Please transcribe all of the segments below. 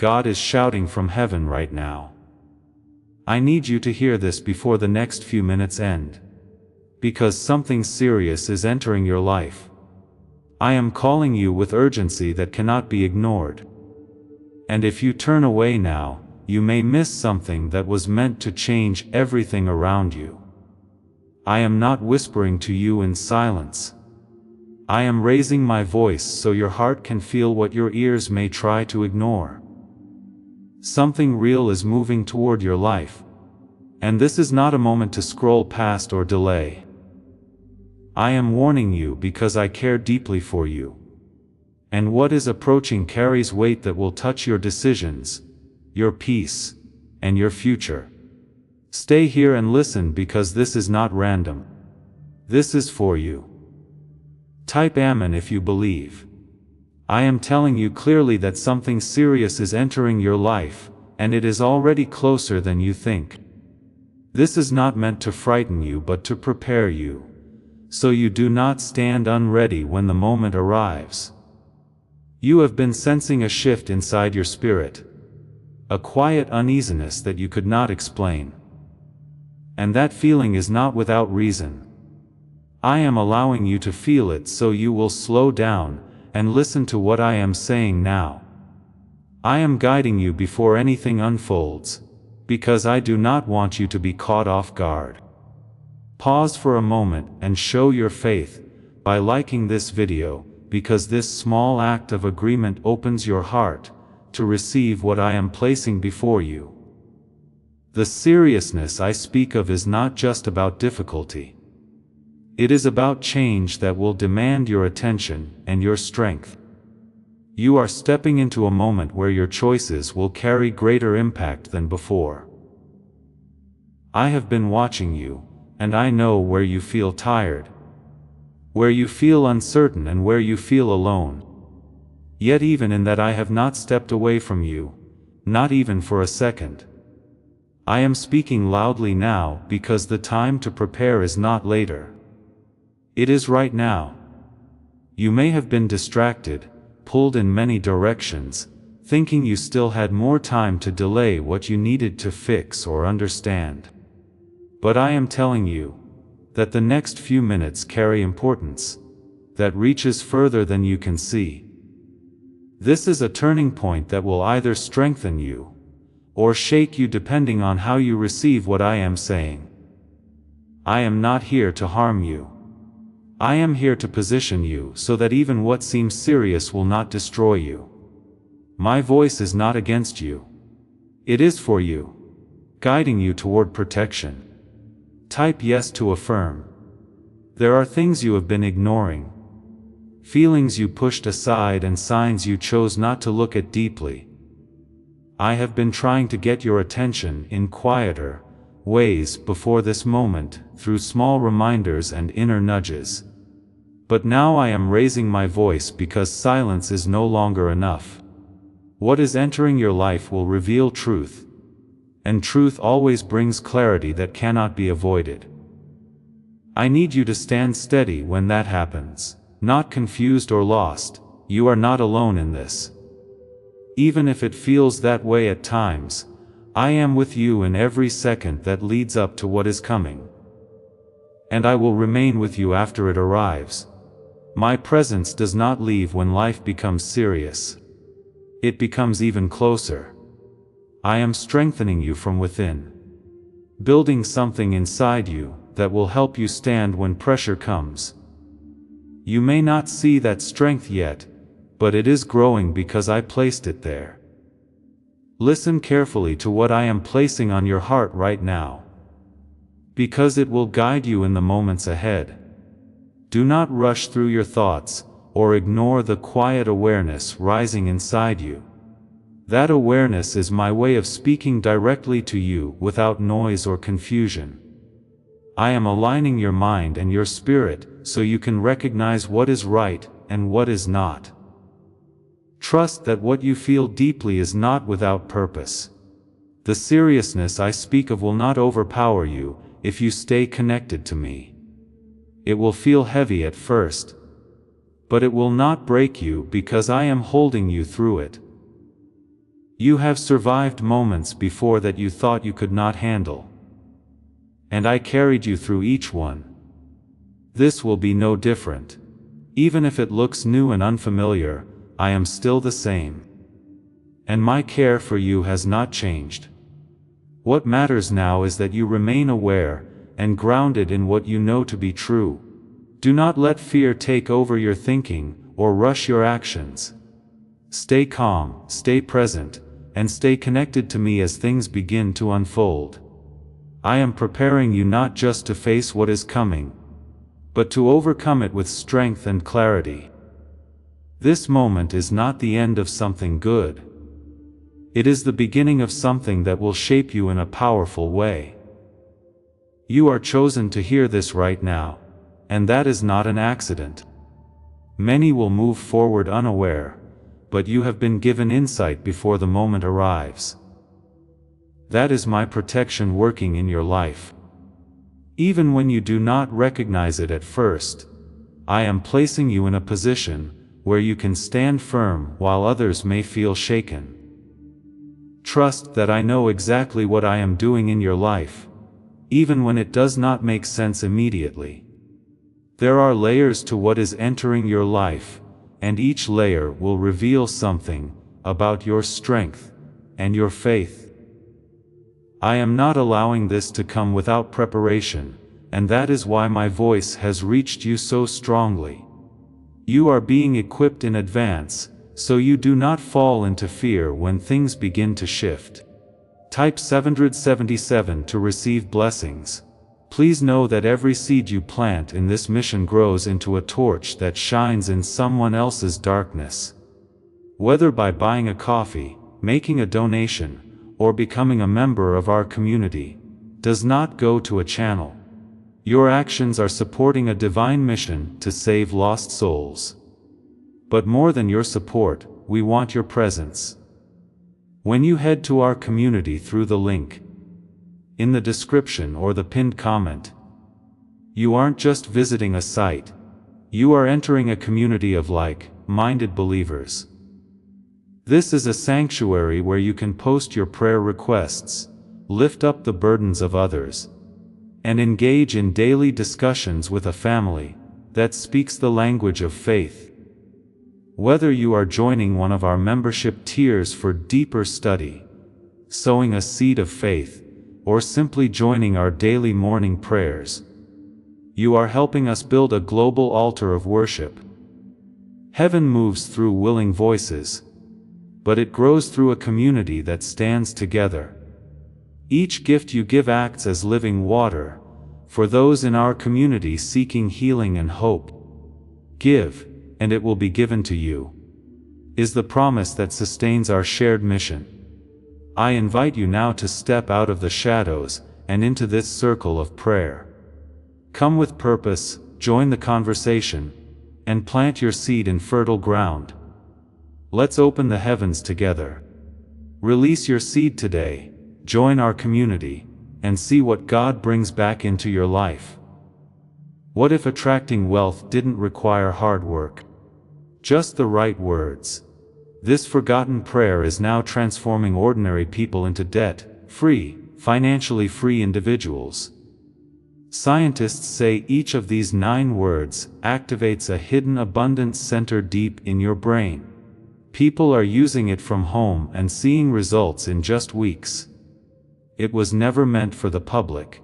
God is shouting from heaven right now. I need you to hear this before the next few minutes end. Because something serious is entering your life. I am calling you with urgency that cannot be ignored. And if you turn away now, you may miss something that was meant to change everything around you. I am not whispering to you in silence. I am raising my voice so your heart can feel what your ears may try to ignore. Something real is moving toward your life. And this is not a moment to scroll past or delay. I am warning you because I care deeply for you. And what is approaching carries weight that will touch your decisions, your peace, and your future. Stay here and listen because this is not random. This is for you. Type Amen if you believe. I am telling you clearly that something serious is entering your life, and it is already closer than you think. This is not meant to frighten you but to prepare you, so you do not stand unready when the moment arrives. You have been sensing a shift inside your spirit, a quiet uneasiness that you could not explain. And that feeling is not without reason. I am allowing you to feel it so you will slow down and listen to what I am saying now. I am guiding you before anything unfolds, because I do not want you to be caught off guard. Pause for a moment and show your faith by liking this video, because this small act of agreement opens your heart to receive what I am placing before you. The seriousness I speak of is not just about difficulty. It is about change that will demand your attention and your strength. You are stepping into a moment where your choices will carry greater impact than before. I have been watching you, and I know where you feel tired, where you feel uncertain, and where you feel alone. Yet even in that I have not stepped away from you, not even for a second. I am speaking loudly now because the time to prepare is not later. It is right now. You may have been distracted, pulled in many directions, thinking you still had more time to delay what you needed to fix or understand. But I am telling you that the next few minutes carry importance that reaches further than you can see. This is a turning point that will either strengthen you or shake you depending on how you receive what I am saying. I am not here to harm you. I am here to position you so that even what seems serious will not destroy you. My voice is not against you. It is for you, guiding you toward protection. Type yes to affirm. There are things you have been ignoring, feelings you pushed aside, and signs you chose not to look at deeply. I have been trying to get your attention in quieter ways before this moment, through small reminders and inner nudges. But now I am raising my voice because silence is no longer enough. What is entering your life will reveal truth, and truth always brings clarity that cannot be avoided. I need you to stand steady when that happens, not confused or lost. You are not alone in this. Even if it feels that way at times, I am with you in every second that leads up to what is coming. And I will remain with you after it arrives. My presence does not leave when life becomes serious. It becomes even closer. I am strengthening you from within, building something inside you that will help you stand when pressure comes. You may not see that strength yet, but it is growing because I placed it there. Listen carefully to what I am placing on your heart right now, because it will guide you in the moments ahead. Do not rush through your thoughts, or ignore the quiet awareness rising inside you. That awareness is my way of speaking directly to you without noise or confusion. I am aligning your mind and your spirit so you can recognize what is right and what is not. Trust that what you feel deeply is not without purpose. The seriousness I speak of will not overpower you if you stay connected to me. It will feel heavy at first, but it will not break you because I am holding you through it. You have survived moments before that you thought you could not handle. And I carried you through each one. This will be no different. Even if it looks new and unfamiliar, I am still the same. And my care for you has not changed. What matters now is that you remain aware and grounded in what you know to be true. Do not let fear take over your thinking or rush your actions. Stay calm, stay present, and stay connected to me as things begin to unfold. I am preparing you not just to face what is coming, but to overcome it with strength and clarity. This moment is not the end of something good. It is the beginning of something that will shape you in a powerful way. You are chosen to hear this right now, and that is not an accident. Many will move forward unaware, but you have been given insight before the moment arrives. That is my protection working in your life. Even when you do not recognize it at first, I am placing you in a position where you can stand firm while others may feel shaken. Trust that I know exactly what I am doing in your life, even when it does not make sense immediately. There are layers to what is entering your life, and each layer will reveal something about your strength and your faith. I am not allowing this to come without preparation, and that is why my voice has reached you so strongly. You are being equipped in advance, so you do not fall into fear when things begin to shift. Type 777 to receive blessings. Please know that every seed you plant in this mission grows into a torch that shines in someone else's darkness. Whether by buying a coffee, making a donation, or becoming a member of our community, does not go to a channel. Your actions are supporting a divine mission to save lost souls. But more than your support, we want your presence. When you head to our community through the link in the description or the pinned comment, you aren't just visiting a site, you are entering a community of like-minded believers. This is a sanctuary where you can post your prayer requests, lift up the burdens of others, and engage in daily discussions with a family that speaks the language of faith. Whether you are joining one of our membership tiers for deeper study, sowing a seed of faith, or simply joining our daily morning prayers, you are helping us build a global altar of worship. Heaven moves through willing voices, but it grows through a community that stands together. Each gift you give acts as living water for those in our community seeking healing and hope. Give, and it will be given to you, is the promise that sustains our shared mission. I invite you now to step out of the shadows and into this circle of prayer. Come with purpose, join the conversation, and plant your seed in fertile ground. Let's open the heavens together. Release your seed today, join our community, and see what God brings back into your life. What if attracting wealth didn't require hard work? Just the right words. This forgotten prayer is now transforming ordinary people into debt-free, financially free individuals. Scientists say each of these 9 words activates a hidden abundance center deep in your brain. People are using it from home and seeing results in just weeks. It was never meant for the public.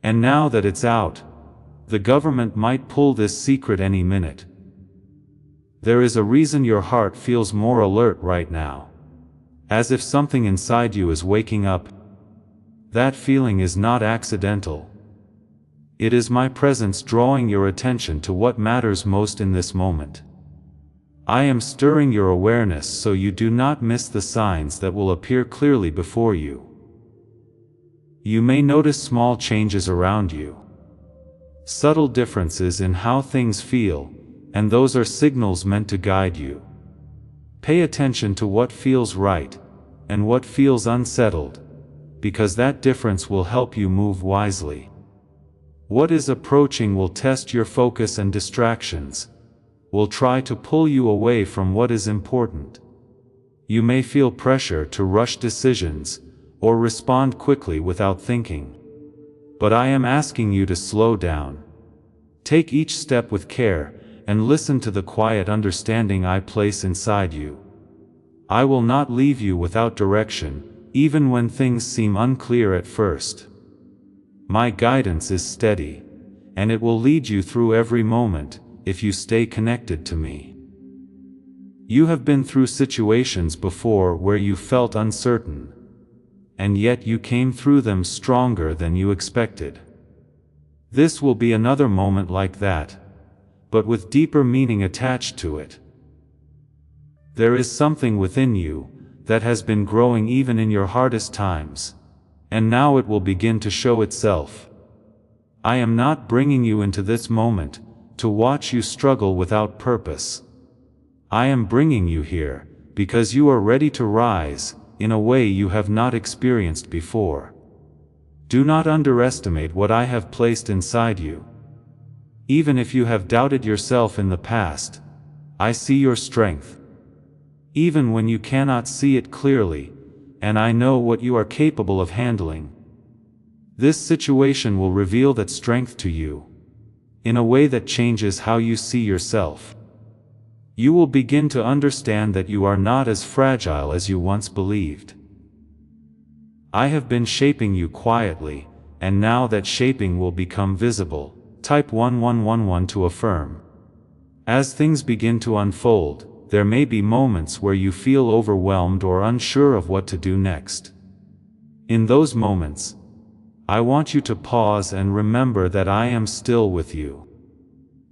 And now that it's out, the government might pull this secret any minute. There is a reason your heart feels more alert right now. As if something inside you is waking up. That feeling is not accidental. It is my presence drawing your attention to what matters most in this moment. I am stirring your awareness so you do not miss the signs that will appear clearly before you. You may notice small changes around you. Subtle differences in how things feel, and those are signals meant to guide you. Pay attention to what feels right, and what feels unsettled, because that difference will help you move wisely. What is approaching will test your focus and distractions, will try to pull you away from what is important. You may feel pressure to rush decisions, or respond quickly without thinking. But I am asking you to slow down. Take each step with care, and listen to the quiet understanding I place inside you. I will not leave you without direction, even when things seem unclear at first. My guidance is steady, and it will lead you through every moment, if you stay connected to me. You have been through situations before where you felt uncertain, and yet you came through them stronger than you expected. This will be another moment like that, but with deeper meaning attached to it. There is something within you that has been growing even in your hardest times, and now it will begin to show itself. I am not bringing you into this moment to watch you struggle without purpose. I am bringing you here because you are ready to rise in a way you have not experienced before. Do not underestimate what I have placed inside you. Even if you have doubted yourself in the past, I see your strength. Even when you cannot see it clearly, and I know what you are capable of handling. This situation will reveal that strength to you, in a way that changes how you see yourself. You will begin to understand that you are not as fragile as you once believed. I have been shaping you quietly, and now that shaping will become visible. Type 1111 to affirm. As things begin to unfold, there may be moments where you feel overwhelmed or unsure of what to do next. In those moments, I want you to pause and remember that I am still with you.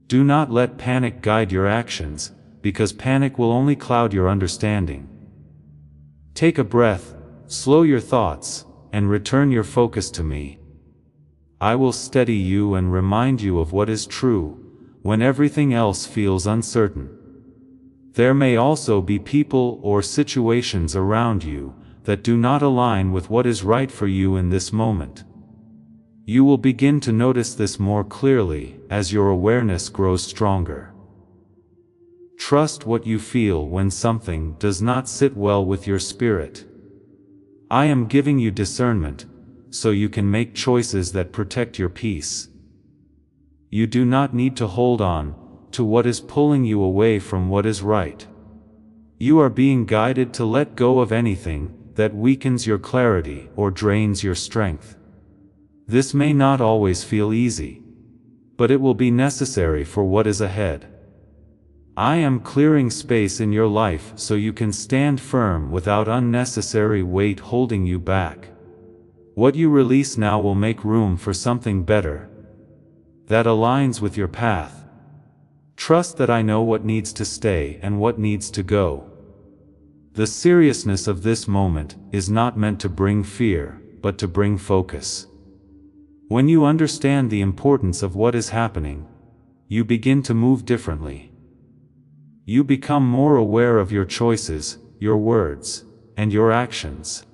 Do not let panic guide your actions, because panic will only cloud your understanding. Take a breath, slow your thoughts, and return your focus to me. I will steady you and remind you of what is true, when everything else feels uncertain. There may also be people or situations around you that do not align with what is right for you in this moment. You will begin to notice this more clearly as your awareness grows stronger. Trust what you feel when something does not sit well with your spirit. I am giving you discernment, so you can make choices that protect your peace. You do not need to hold on to what is pulling you away from what is right. You are being guided to let go of anything that weakens your clarity or drains your strength. This may not always feel easy, but it will be necessary for what is ahead. I am clearing space in your life so you can stand firm without unnecessary weight holding you back. What you release now will make room for something better that aligns with your path. Trust that I know what needs to stay and what needs to go. The seriousness of this moment is not meant to bring fear, but to bring focus. When you understand the importance of what is happening, you begin to move differently. You become more aware of your choices, your words, and your actions.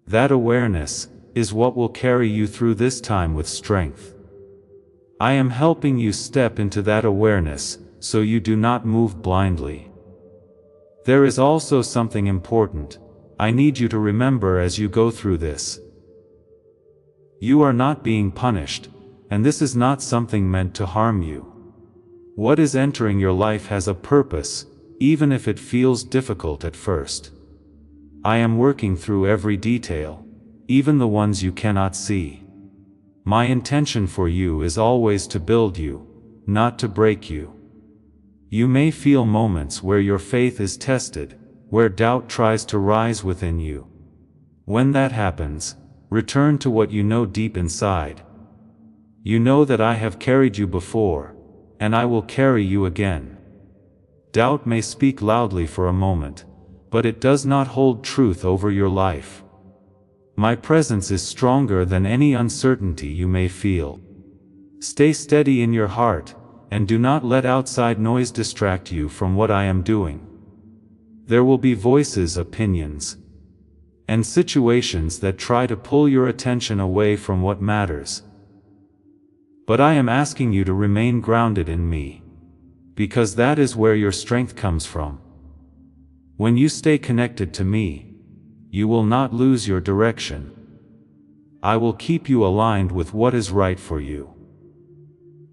That awareness is what will carry you through this time with strength. I am helping you step into that awareness, so you do not move blindly. There is also something important I need you to remember as you go through this. You are not being punished, and this is not something meant to harm you. What is entering your life has a purpose, even if it feels difficult at first. I am working through every detail, even the ones you cannot see. My intention for you is always to build you, not to break you. You may feel moments where your faith is tested, where doubt tries to rise within you. When that happens, return to what you know deep inside. You know that I have carried you before, and I will carry you again. Doubt may speak loudly for a moment, but it does not hold truth over your life. My presence is stronger than any uncertainty you may feel. Stay steady in your heart, and do not let outside noise distract you from what I am doing. There will be voices, opinions, and situations that try to pull your attention away from what matters. But I am asking you to remain grounded in me, because that is where your strength comes from. When you stay connected to me, you will not lose your direction. I will keep you aligned with what is right for you.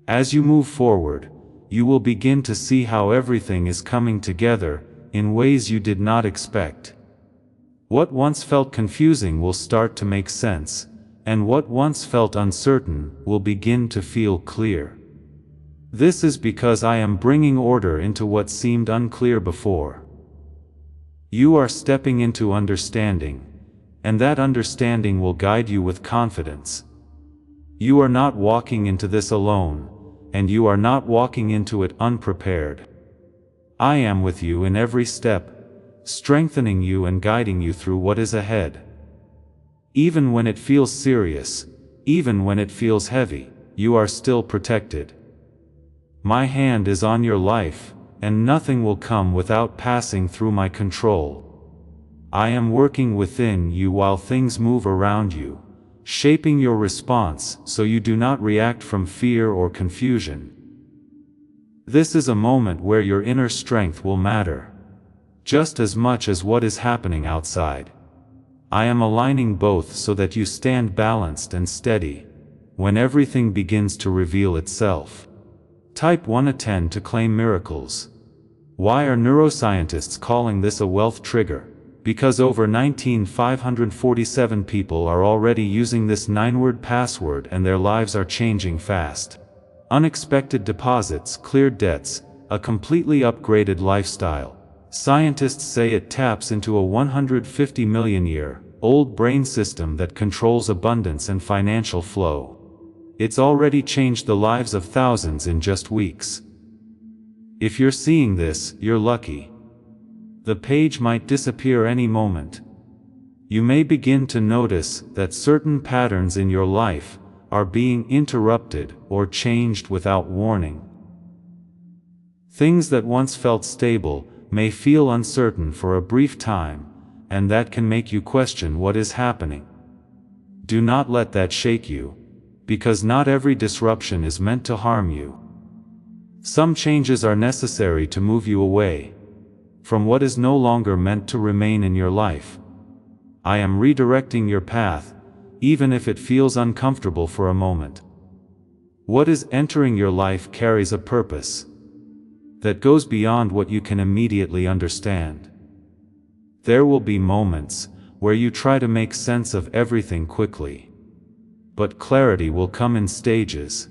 As you move forward, you will begin to see how everything is coming together in ways you did not expect. What once felt confusing will start to make sense, and what once felt uncertain will begin to feel clear. This is because I am bringing order into what seemed unclear before. You are stepping into understanding, and that understanding will guide you with confidence. You are not walking into this alone, and you are not walking into it unprepared. I am with you in every step, strengthening you and guiding you through what is ahead. Even when it feels serious, even when it feels heavy, you are still protected. My hand is on your life, and nothing will come without passing through my control. I am working within you while things move around you, shaping your response so you do not react from fear or confusion. This is a moment where your inner strength will matter, just as much as what is happening outside. I am aligning both so that you stand balanced and steady when everything begins to reveal itself. Type 1 to 10 to claim miracles. Why are neuroscientists calling this a wealth trigger? Because over 19,547 people are already using this 9-word password and their lives are changing fast. Unexpected deposits, cleared debts, a completely upgraded lifestyle. Scientists say it taps into a 150 million-year-old brain system that controls abundance and financial flow. It's already changed the lives of thousands in just weeks. If you're seeing this, you're lucky. The page might disappear any moment. You may begin to notice that certain patterns in your life are being interrupted or changed without warning. Things that once felt stable may feel uncertain for a brief time, and that can make you question what is happening. Do not let that shake you, because not every disruption is meant to harm you. Some changes are necessary to move you away from what is no longer meant to remain in your life. I am redirecting your path, even if it feels uncomfortable for a moment. What is entering your life carries a purpose that goes beyond what you can immediately understand. There will be moments where you try to make sense of everything quickly, but clarity will come in stages.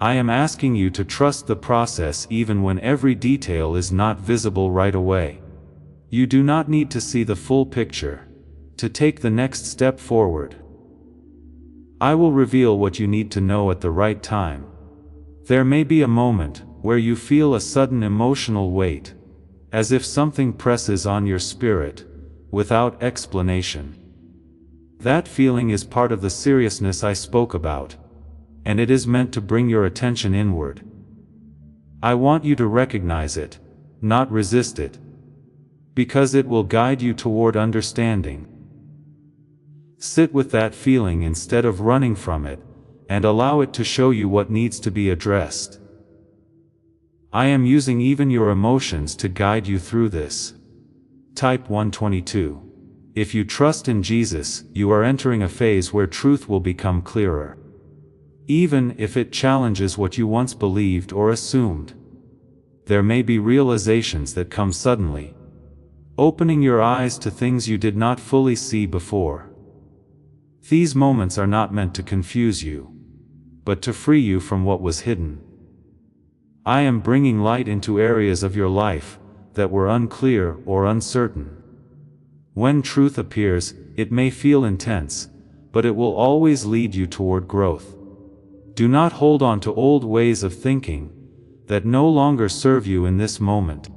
I am asking you to trust the process even when every detail is not visible right away. You do not need to see the full picture to take the next step forward. I will reveal what you need to know at the right time. There may be a moment where you feel a sudden emotional weight, as if something presses on your spirit, without explanation. That feeling is part of the seriousness I spoke about, and it is meant to bring your attention inward. I want you to recognize it, not resist it, because it will guide you toward understanding. Sit with that feeling instead of running from it, and allow it to show you what needs to be addressed. I am using even your emotions to guide you through this. Type 122. If you trust in Jesus, you are entering a phase where truth will become clearer, even if it challenges what you once believed or assumed. There may be realizations that come suddenly, opening your eyes to things you did not fully see before. These moments are not meant to confuse you, but to free you from what was hidden. I am bringing light into areas of your life that were unclear or uncertain. When truth appears, it may feel intense, but it will always lead you toward growth. Do not hold on to old ways of thinking that no longer serve you in this moment.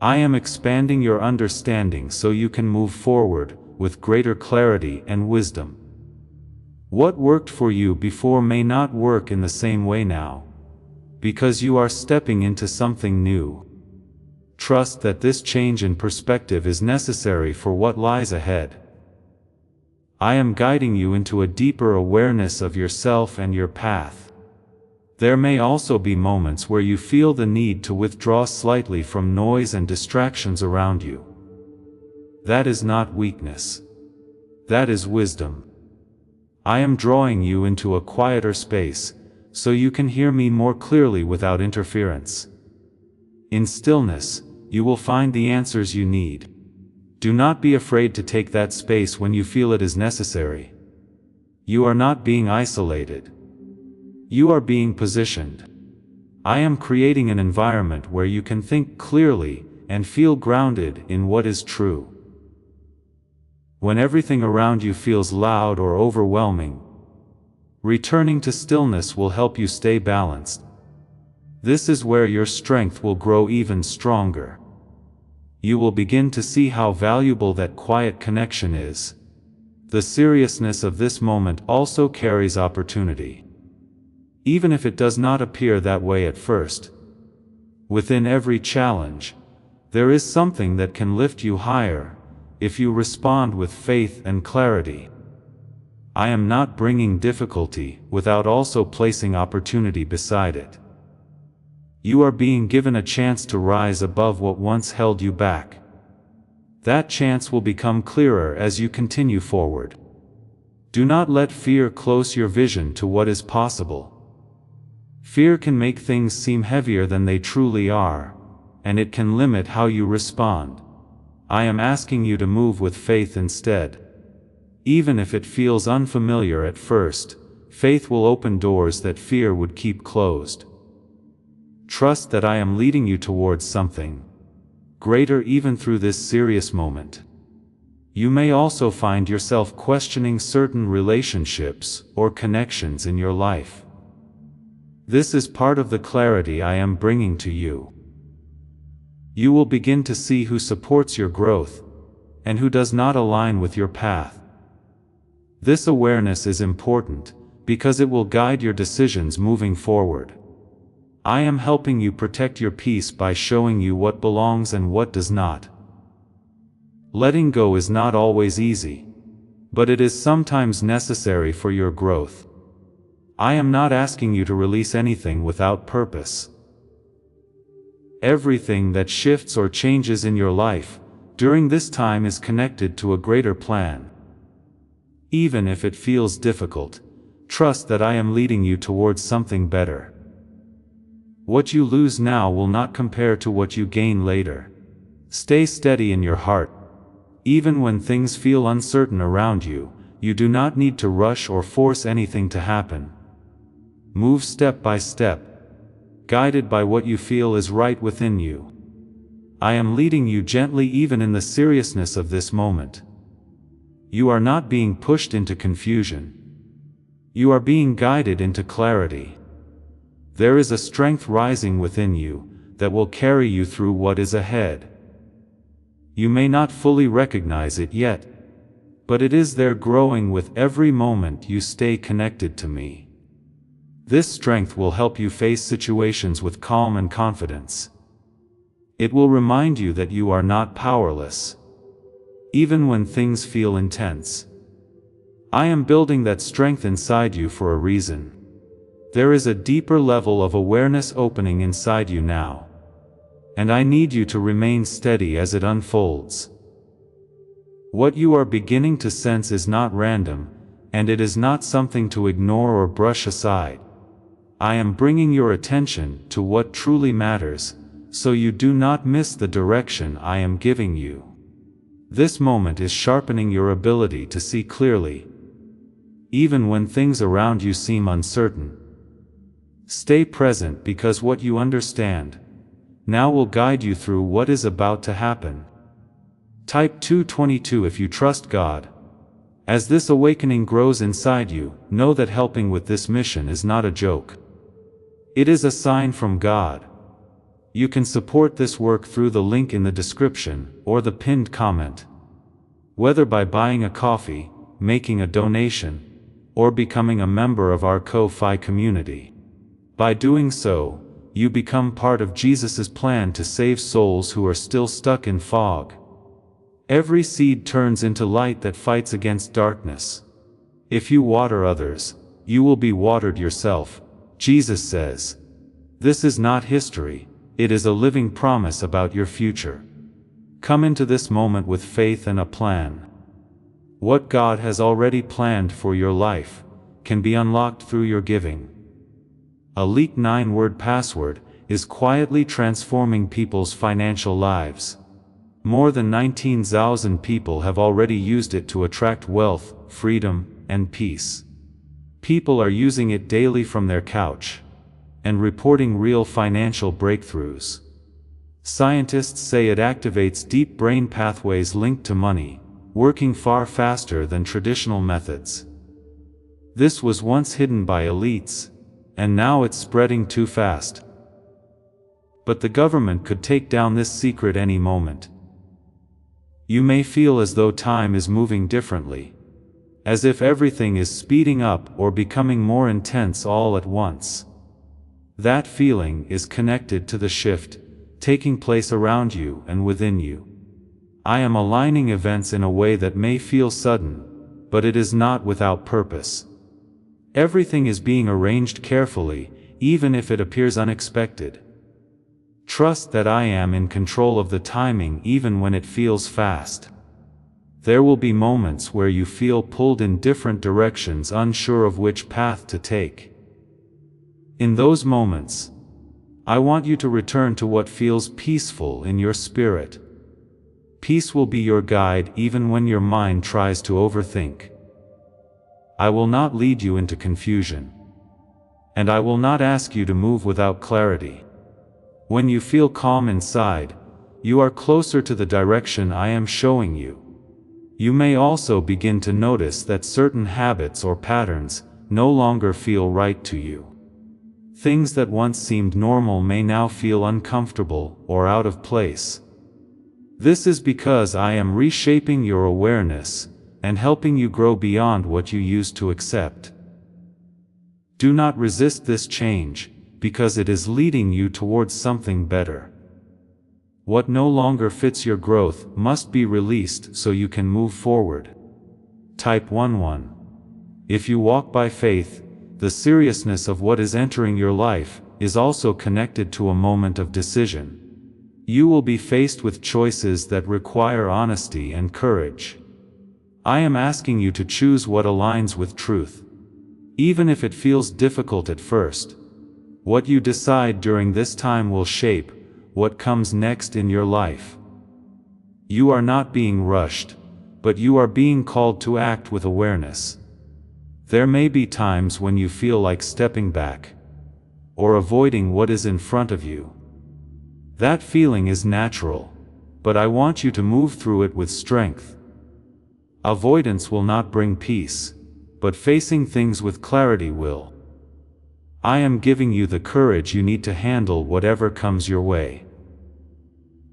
I am expanding your understanding so you can move forward with greater clarity and wisdom. What worked for you before may not work in the same way now, because you are stepping into something new. Trust that this change in perspective is necessary for what lies ahead. I am guiding you into a deeper awareness of yourself and your path. There may also be moments where you feel the need to withdraw slightly from noise and distractions around you. That is not weakness. That is wisdom. I am drawing you into a quieter space, so you can hear me more clearly without interference. In stillness, you will find the answers you need. Do not be afraid to take that space when you feel it is necessary. You are not being isolated. You are being positioned. I am creating an environment where you can think clearly and feel grounded in what is true. When everything around you feels loud or overwhelming, returning to stillness will help you stay balanced. This is where your strength will grow even stronger. You will begin to see how valuable that quiet connection is. The seriousness of this moment also carries opportunity. Even if it does not appear that way at first. Within every challenge, there is something that can lift you higher, if you respond with faith and clarity. I am not bringing difficulty without also placing opportunity beside it. You are being given a chance to rise above what once held you back. That chance will become clearer as you continue forward. Do not let fear close your vision to what is possible. Fear can make things seem heavier than they truly are, and it can limit how you respond. I am asking you to move with faith instead. Even if it feels unfamiliar at first, faith will open doors that fear would keep closed. Trust that I am leading you towards something greater even through this serious moment. You may also find yourself questioning certain relationships or connections in your life. This is part of the clarity I am bringing to you. You will begin to see who supports your growth, and who does not align with your path. This awareness is important, because it will guide your decisions moving forward. I am helping you protect your peace by showing you what belongs and what does not. Letting go is not always easy, but it is sometimes necessary for your growth. I am not asking you to release anything without purpose. Everything that shifts or changes in your life during this time is connected to a greater plan. Even if it feels difficult, trust that I am leading you towards something better. What you lose now will not compare to what you gain later. Stay steady in your heart. Even when things feel uncertain around you, you do not need to rush or force anything to happen. Move step by step, guided by what you feel is right within you. I am leading you gently even in the seriousness of this moment. You are not being pushed into confusion. You are being guided into clarity. There is a strength rising within you that will carry you through what is ahead. You may not fully recognize it yet, but it is there growing with every moment you stay connected to me. This strength will help you face situations with calm and confidence. It will remind you that you are not powerless, even when things feel intense. I am building that strength inside you for a reason. There is a deeper level of awareness opening inside you now, and I need you to remain steady as it unfolds. What you are beginning to sense is not random, and it is not something to ignore or brush aside. I am bringing your attention to what truly matters, so you do not miss the direction I am giving you. This moment is sharpening your ability to see clearly, even when things around you seem uncertain. Stay present, because what you understand now will guide you through what is about to happen. Type 222 if you trust God. As this awakening grows inside you, know that helping with this mission is not a joke. It is a sign from God. You can support this work through the link in the description or the pinned comment. Whether by buying a coffee, making a donation, or becoming a member of our Ko-Fi community. By doing so, you become part of Jesus' plan to save souls who are still stuck in fog. Every seed turns into light that fights against darkness. If you water others, you will be watered yourself. Jesus says, "This is not history, it is a living promise about your future." Come into this moment with faith and a plan. What God has already planned for your life can be unlocked through your giving. A leaked 9-word password is quietly transforming people's financial lives. More than 19,000 people have already used it to attract wealth, freedom, and peace. People are using it daily from their couch and reporting real financial breakthroughs. Scientists say it activates deep brain pathways linked to money, working far faster than traditional methods. This was once hidden by elites, and now it's spreading too fast. But the government could take down this secret any moment. You may feel as though time is moving differently, as if everything is speeding up or becoming more intense all at once. That feeling is connected to the shift taking place around you and within you. I am aligning events in a way that may feel sudden, but it is not without purpose. Everything is being arranged carefully, even if it appears unexpected. Trust that I am in control of the timing even when it feels fast. There will be moments where you feel pulled in different directions, unsure of which path to take. In those moments, I want you to return to what feels peaceful in your spirit. Peace will be your guide even when your mind tries to overthink. I will not lead you into confusion. And I will not ask you to move without clarity. When you feel calm inside, you are closer to the direction I am showing you. You may also begin to notice that certain habits or patterns no longer feel right to you. Things that once seemed normal may now feel uncomfortable or out of place. This is because I am reshaping your awareness and helping you grow beyond what you used to accept. Do not resist this change, because it is leading you towards something better. What no longer fits your growth must be released so you can move forward. Type 11. If you walk by faith, the seriousness of what is entering your life is also connected to a moment of decision. You will be faced with choices that require honesty and courage. I am asking you to choose what aligns with truth. Even if it feels difficult at first, what you decide during this time will shape what comes next in your life. You are not being rushed, but you are being called to act with awareness. There may be times when you feel like stepping back, or avoiding what is in front of you. That feeling is natural, but I want you to move through it with strength. Avoidance will not bring peace, but facing things with clarity will. I am giving you the courage you need to handle whatever comes your way.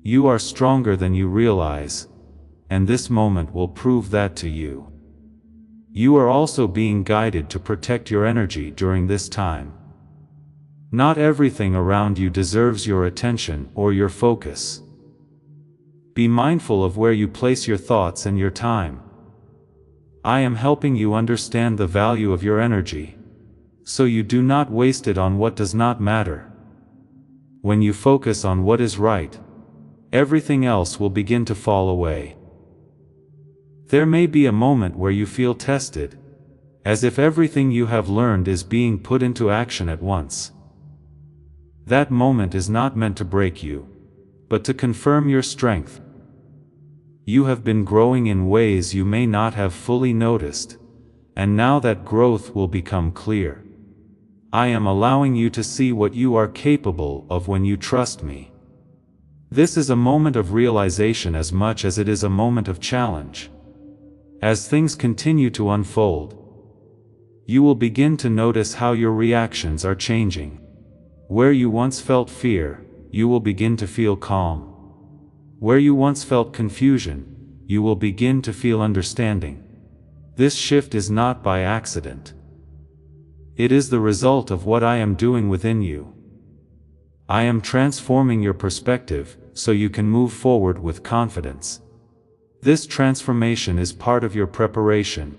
You are stronger than you realize, and this moment will prove that to you. You are also being guided to protect your energy during this time. Not everything around you deserves your attention or your focus. Be mindful of where you place your thoughts and your time. I am helping you understand the value of your energy, so you do not waste it on what does not matter. When you focus on what is right, everything else will begin to fall away. There may be a moment where you feel tested, as if everything you have learned is being put into action at once. That moment is not meant to break you, but to confirm your strength. You have been growing in ways you may not have fully noticed, and now that growth will become clear. I am allowing you to see what you are capable of when you trust me. This is a moment of realization as much as it is a moment of challenge. As things continue to unfold, you will begin to notice how your reactions are changing. Where you once felt fear, you will begin to feel calm. Where you once felt confusion, you will begin to feel understanding. This shift is not by accident. It is the result of what I am doing within you. I am transforming your perspective so you can move forward with confidence. This transformation is part of your preparation.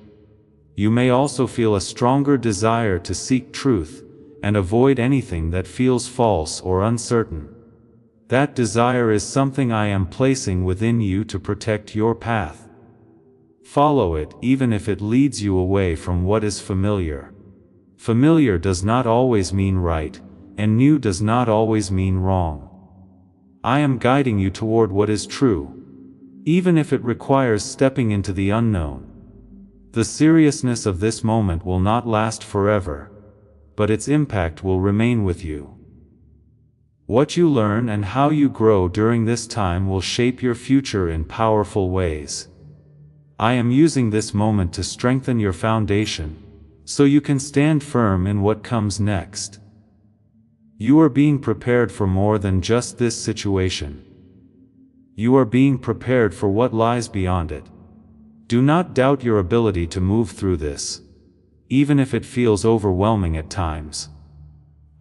You may also feel a stronger desire to seek truth, and avoid anything that feels false or uncertain. That desire is something I am placing within you to protect your path. Follow it even if it leads you away from what is familiar. Familiar does not always mean right, and new does not always mean wrong. I am guiding you toward what is true, even if it requires stepping into the unknown. The seriousness of this moment will not last forever, but its impact will remain with you. What you learn and how you grow during this time will shape your future in powerful ways. I am using this moment to strengthen your foundation, so you can stand firm in what comes next. You are being prepared for more than just this situation. You are being prepared for what lies beyond it. Do not doubt your ability to move through this, even if it feels overwhelming at times.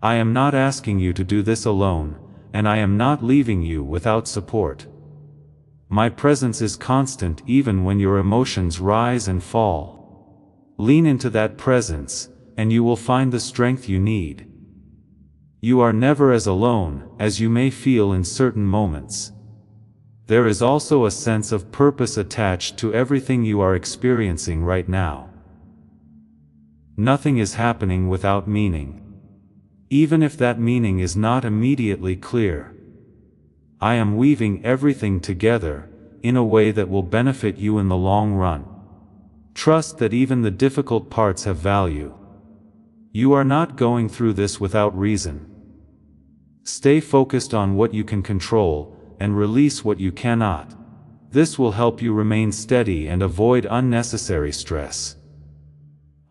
I am not asking you to do this alone, and I am not leaving you without support. My presence is constant even when your emotions rise and fall. Lean into that presence, and you will find the strength you need. You are never as alone as you may feel in certain moments. There is also a sense of purpose attached to everything you are experiencing right now. Nothing is happening without meaning, even if that meaning is not immediately clear. I am weaving everything together in a way that will benefit you in the long run. Trust that even the difficult parts have value. You are not going through this without reason. Stay focused on what you can control, and release what you cannot. This will help you remain steady and avoid unnecessary stress.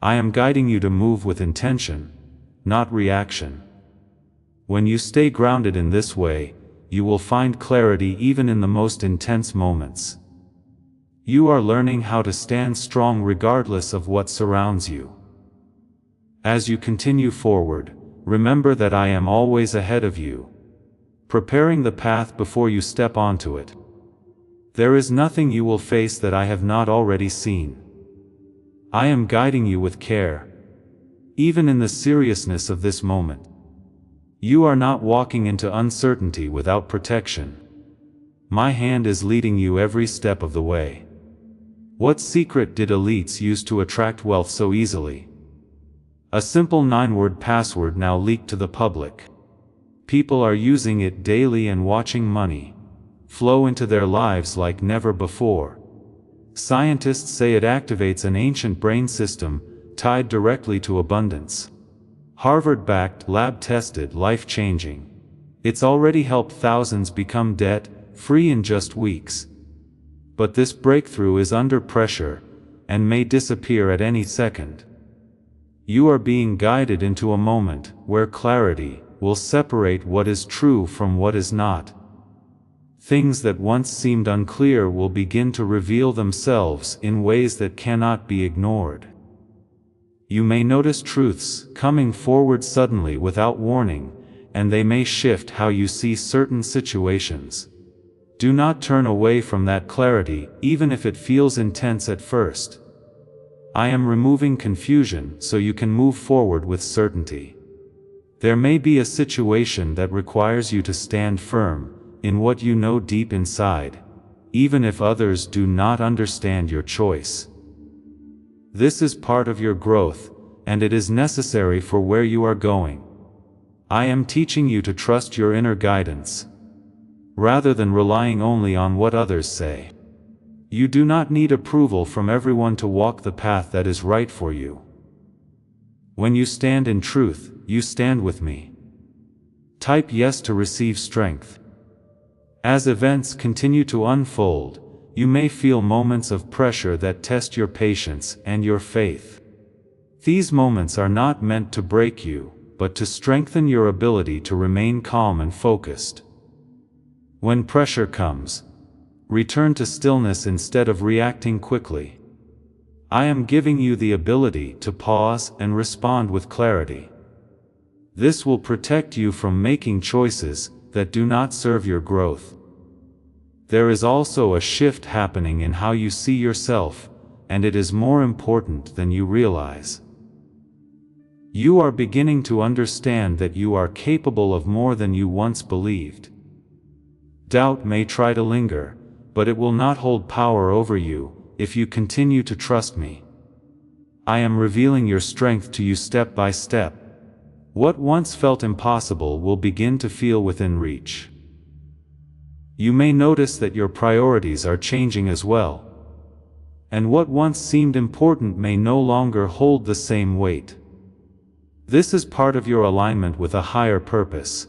I am guiding you to move with intention, not reaction. When you stay grounded in this way, you will find clarity even in the most intense moments. You are learning how to stand strong regardless of what surrounds you. As you continue forward, remember that I am always ahead of you, preparing the path before you step onto it. There is nothing you will face that I have not already seen. I am guiding you with care, even in the seriousness of this moment. You are not walking into uncertainty without protection. My hand is leading you every step of the way. What secret did elites use to attract wealth so easily? A simple 9-word password now leaked to the public. People are using it daily and watching money flow into their lives like never before. Scientists say it activates an ancient brain system tied directly to abundance. Harvard-backed, lab-tested, life-changing. It's already helped thousands become debt-free in just weeks. But this breakthrough is under pressure, and may disappear at any second. You are being guided into a moment where clarity will separate what is true from what is not. Things that once seemed unclear will begin to reveal themselves in ways that cannot be ignored. You may notice truths coming forward suddenly without warning, and they may shift how you see certain situations. Do not turn away from that clarity, even if it feels intense at first. I am removing confusion so you can move forward with certainty. There may be a situation that requires you to stand firm in what you know deep inside, even if others do not understand your choice. This is part of your growth, and it is necessary for where you are going. I am teaching you to trust your inner guidance, rather than relying only on what others say. You do not need approval from everyone to walk the path that is right for you. When you stand in truth, you stand with me. Type yes to receive strength. As events continue to unfold, you may feel moments of pressure that test your patience and your faith. These moments are not meant to break you, but to strengthen your ability to remain calm and focused. When pressure comes, return to stillness instead of reacting quickly. I am giving you the ability to pause and respond with clarity. This will protect you from making choices that do not serve your growth. There is also a shift happening in how you see yourself, and it is more important than you realize. You are beginning to understand that you are capable of more than you once believed. Doubt may try to linger, but it will not hold power over you if you continue to trust me. I am revealing your strength to you step by step. What once felt impossible will begin to feel within reach. You may notice that your priorities are changing as well. And what once seemed important may no longer hold the same weight. This is part of your alignment with a higher purpose.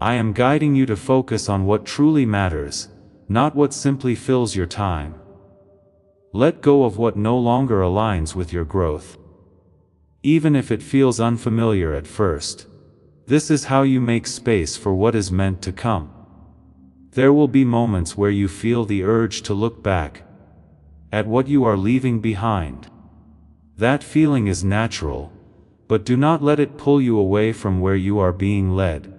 I am guiding you to focus on what truly matters, not what simply fills your time. Let go of what no longer aligns with your growth. Even if it feels unfamiliar at first, this is how you make space for what is meant to come. There will be moments where you feel the urge to look back at what you are leaving behind. That feeling is natural, but do not let it pull you away from where you are being led.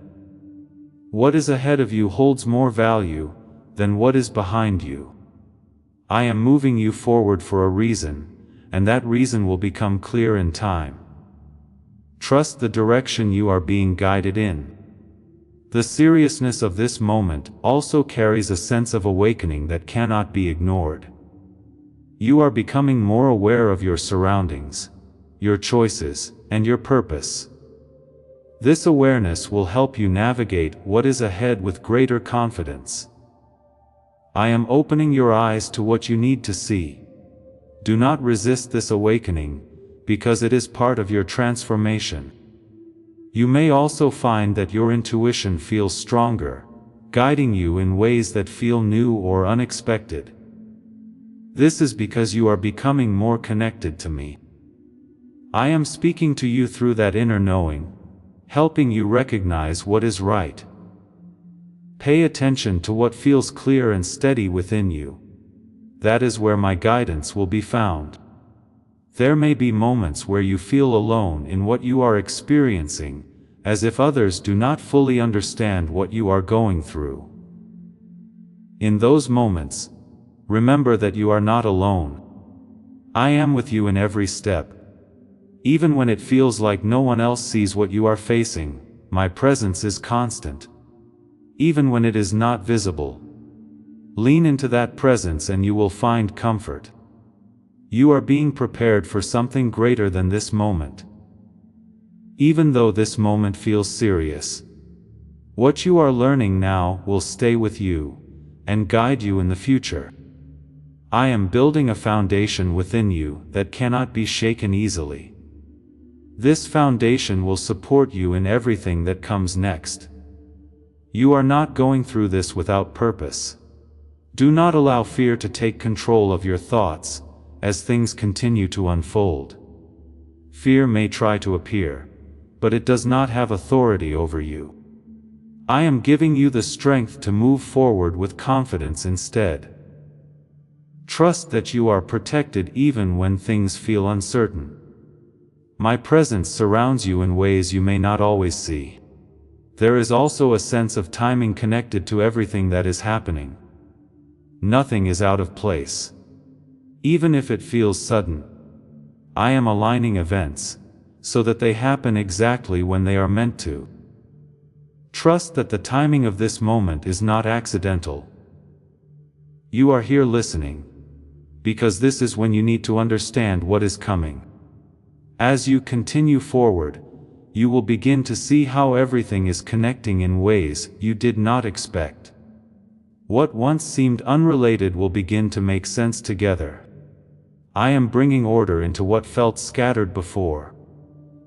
What is ahead of you holds more value than what is behind you. I am moving you forward for a reason, and that reason will become clear in time. Trust the direction you are being guided in. The seriousness of this moment also carries a sense of awakening that cannot be ignored. You are becoming more aware of your surroundings, your choices, and your purpose. This awareness will help you navigate what is ahead with greater confidence. I am opening your eyes to what you need to see. Do not resist this awakening, because it is part of your transformation. You may also find that your intuition feels stronger, guiding you in ways that feel new or unexpected. This is because you are becoming more connected to me. I am speaking to you through that inner knowing, helping you recognize what is right. Pay attention to what feels clear and steady within you. That is where my guidance will be found. There may be moments where you feel alone in what you are experiencing, as if others do not fully understand what you are going through. In those moments, remember that you are not alone. I am with you in every step. Even when it feels like no one else sees what you are facing, my presence is constant. Even when it is not visible, lean into that presence and you will find comfort. You are being prepared for something greater than this moment. Even though this moment feels serious, what you are learning now will stay with you and guide you in the future. I am building a foundation within you that cannot be shaken easily. This foundation will support you in everything that comes next. You are not going through this without purpose. Do not allow fear to take control of your thoughts as things continue to unfold. Fear may try to appear, but it does not have authority over you. I am giving you the strength to move forward with confidence instead. Trust that you are protected even when things feel uncertain. My presence surrounds you in ways you may not always see. There is also a sense of timing connected to everything that is happening. Nothing is out of place. Even if it feels sudden, I am aligning events so that they happen exactly when they are meant to. Trust that the timing of this moment is not accidental. You are here listening, because this is when you need to understand what is coming. As you continue forward, you will begin to see how everything is connecting in ways you did not expect. What once seemed unrelated will begin to make sense together. I am bringing order into what felt scattered before.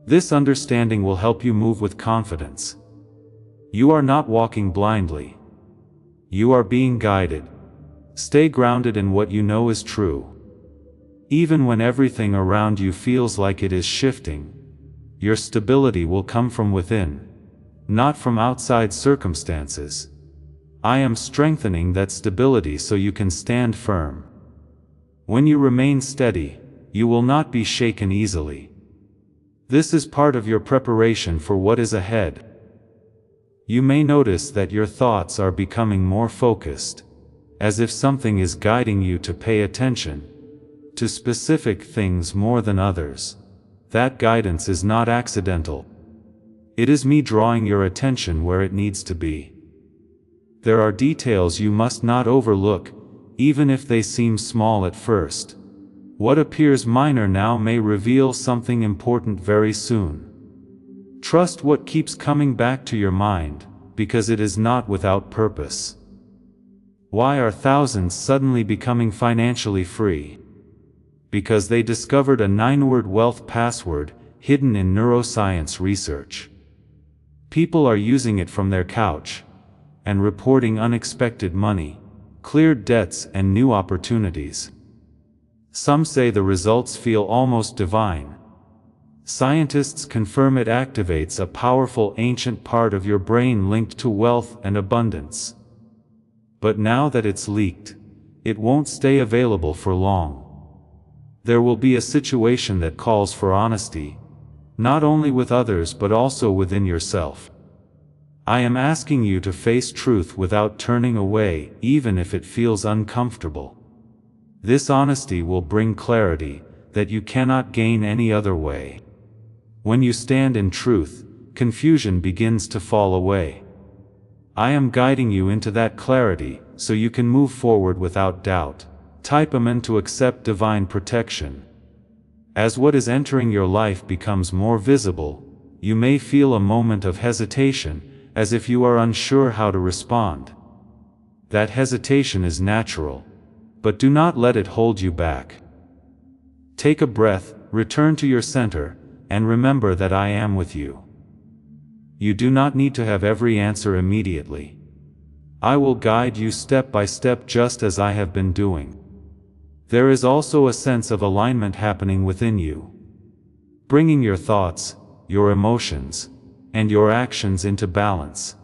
This understanding will help you move with confidence. You are not walking blindly. You are being guided. Stay grounded in what you know is true. Even when everything around you feels like it is shifting, your stability will come from within, not from outside circumstances. I am strengthening that stability so you can stand firm. When you remain steady, you will not be shaken easily. This is part of your preparation for what is ahead. You may notice that your thoughts are becoming more focused, as if something is guiding you to pay attention to specific things more than others. that guidance is not accidental. It is me drawing your attention where it needs to be. There are details you must not overlook, even if they seem small at first. What appears minor now may reveal something important very soon. Trust what keeps coming back to your mind, because it is not without purpose. Why are thousands suddenly becoming financially free? Because they discovered a 9-word wealth password hidden in neuroscience research. People are using it from their couch and reporting unexpected money, cleared debts, and new opportunities. Some say the results feel almost divine. Scientists confirm it activates a powerful ancient part of your brain linked to wealth and abundance. But now that it's leaked, it won't stay available for long. There will be a situation that calls for honesty, not only with others but also within yourself. I am asking you to face truth without turning away, even if it feels uncomfortable. This honesty will bring clarity that you cannot gain any other way. When you stand in truth, confusion begins to fall away. I am guiding you into that clarity so you can move forward without doubt. Type Amen to accept divine protection. As what is entering your life becomes more visible, you may feel a moment of hesitation, as if you are unsure how to respond. That hesitation is natural, but do not let it hold you back. Take a breath, return to your center, and remember that I am with you. You do not need to have every answer immediately. I will guide you step by step just as I have been doing. There is also a sense of alignment happening within you, bringing your thoughts, your emotions, and your actions into balance.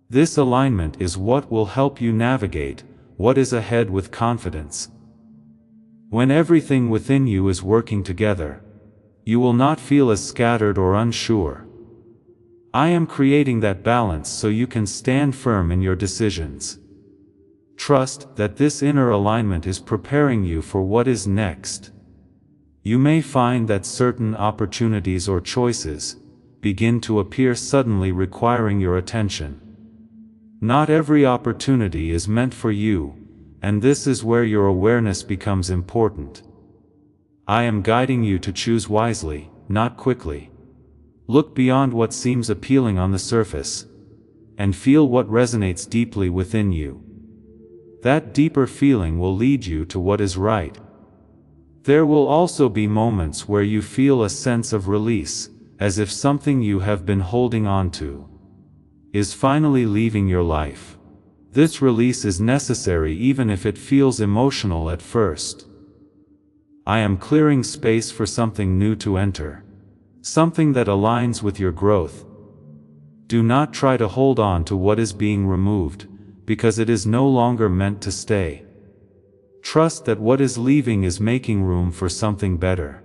This alignment is what will help you navigate what is ahead with confidence. When everything within you is working together, you will not feel as scattered or unsure. I am creating that balance so you can stand firm in your decisions. Trust that this inner alignment is preparing you for what is next. You may find that certain opportunities or choices begin to appear suddenly, requiring your attention. Not every opportunity is meant for you, and this is where your awareness becomes important. I am guiding you to choose wisely, not quickly. Look beyond what seems appealing on the surface, and feel what resonates deeply within you. That deeper feeling will lead you to what is right. There will also be moments where you feel a sense of release, as if something you have been holding on to is finally leaving your life. This release is necessary even if it feels emotional at first. I am clearing space for something new to enter, something that aligns with your growth. Do not try to hold on to what is being removed, because it is no longer meant to stay. Trust that what is leaving is making room for something better.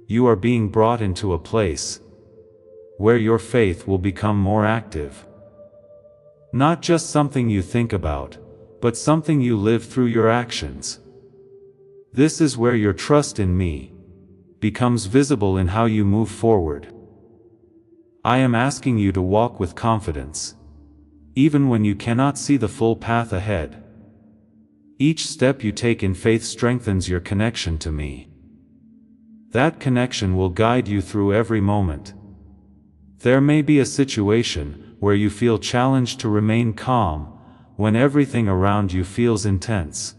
You are being brought into a place where your faith will become more active. Not just something you think about, but something you live through your actions. This is where your trust in me becomes visible in how you move forward. I am asking you to walk with confidence, even when you cannot see the full path ahead. Each step you take in faith strengthens your connection to me. That connection will guide you through every moment. There may be a situation where you feel challenged to remain calm, when everything around you feels intense.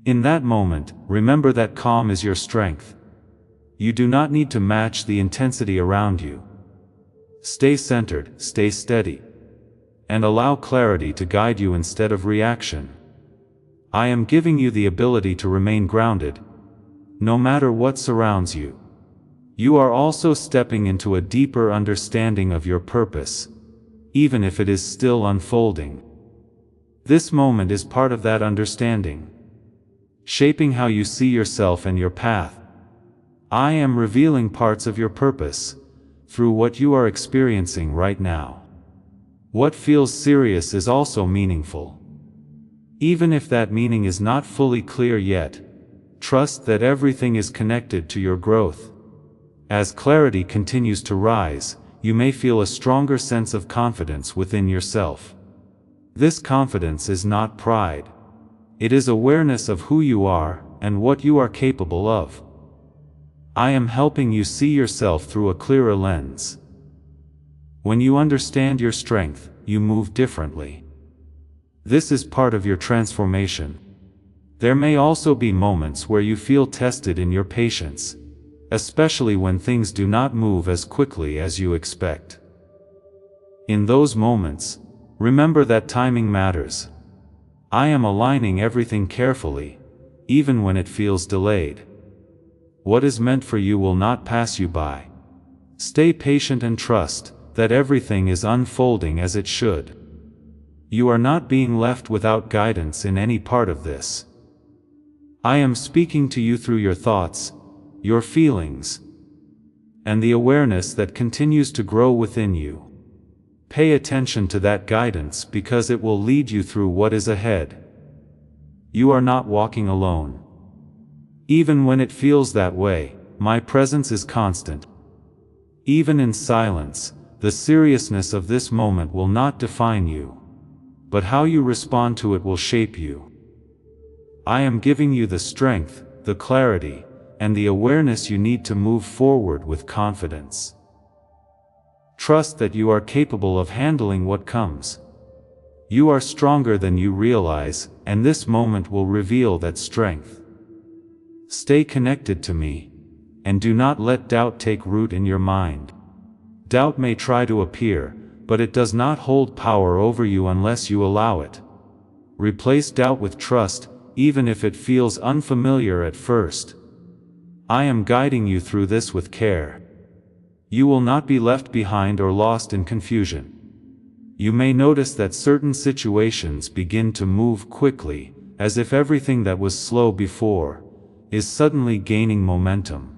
In that moment, remember that calm is your strength. You do not need to match the intensity around you. Stay centered, stay steady, and allow clarity to guide you instead of reaction. I am giving you the ability to remain grounded, no matter what surrounds you. You are also stepping into a deeper understanding of your purpose, even if it is still unfolding. This moment is part of that understanding, shaping how you see yourself and your path. I am revealing parts of your purpose through what you are experiencing right now. What feels serious is also meaningful. Even if that meaning is not fully clear yet, trust that everything is connected to your growth. As clarity continues to rise, you may feel a stronger sense of confidence within yourself. This confidence is not pride. It is awareness of who you are and what you are capable of. I am helping you see yourself through a clearer lens. When you understand your strength, you move differently. This is part of your transformation. There may also be moments where you feel tested in your patience, especially when things do not move as quickly as you expect. In those moments, remember that timing matters. I am aligning everything carefully, even when it feels delayed. What is meant for you will not pass you by. Stay patient and trust that everything is unfolding as it should. You are not being left without guidance in any part of this. I am speaking to you through your thoughts, your feelings, and the awareness that continues to grow within you. Pay attention to that guidance because it will lead you through what is ahead. You are not walking alone. Even when it feels that way, my presence is constant. Even in silence, the seriousness of this moment will not define you, but how you respond to it will shape you. I am giving you the strength, the clarity, and the awareness you need to move forward with confidence. Trust that you are capable of handling what comes. You are stronger than you realize, and this moment will reveal that strength. Stay connected to me, and do not let doubt take root in your mind. Doubt may try to appear, but it does not hold power over you unless you allow it. Replace doubt with trust, even if it feels unfamiliar at first. I am guiding you through this with care. You will not be left behind or lost in confusion. You may notice that certain situations begin to move quickly, as if everything that was slow before is suddenly gaining momentum.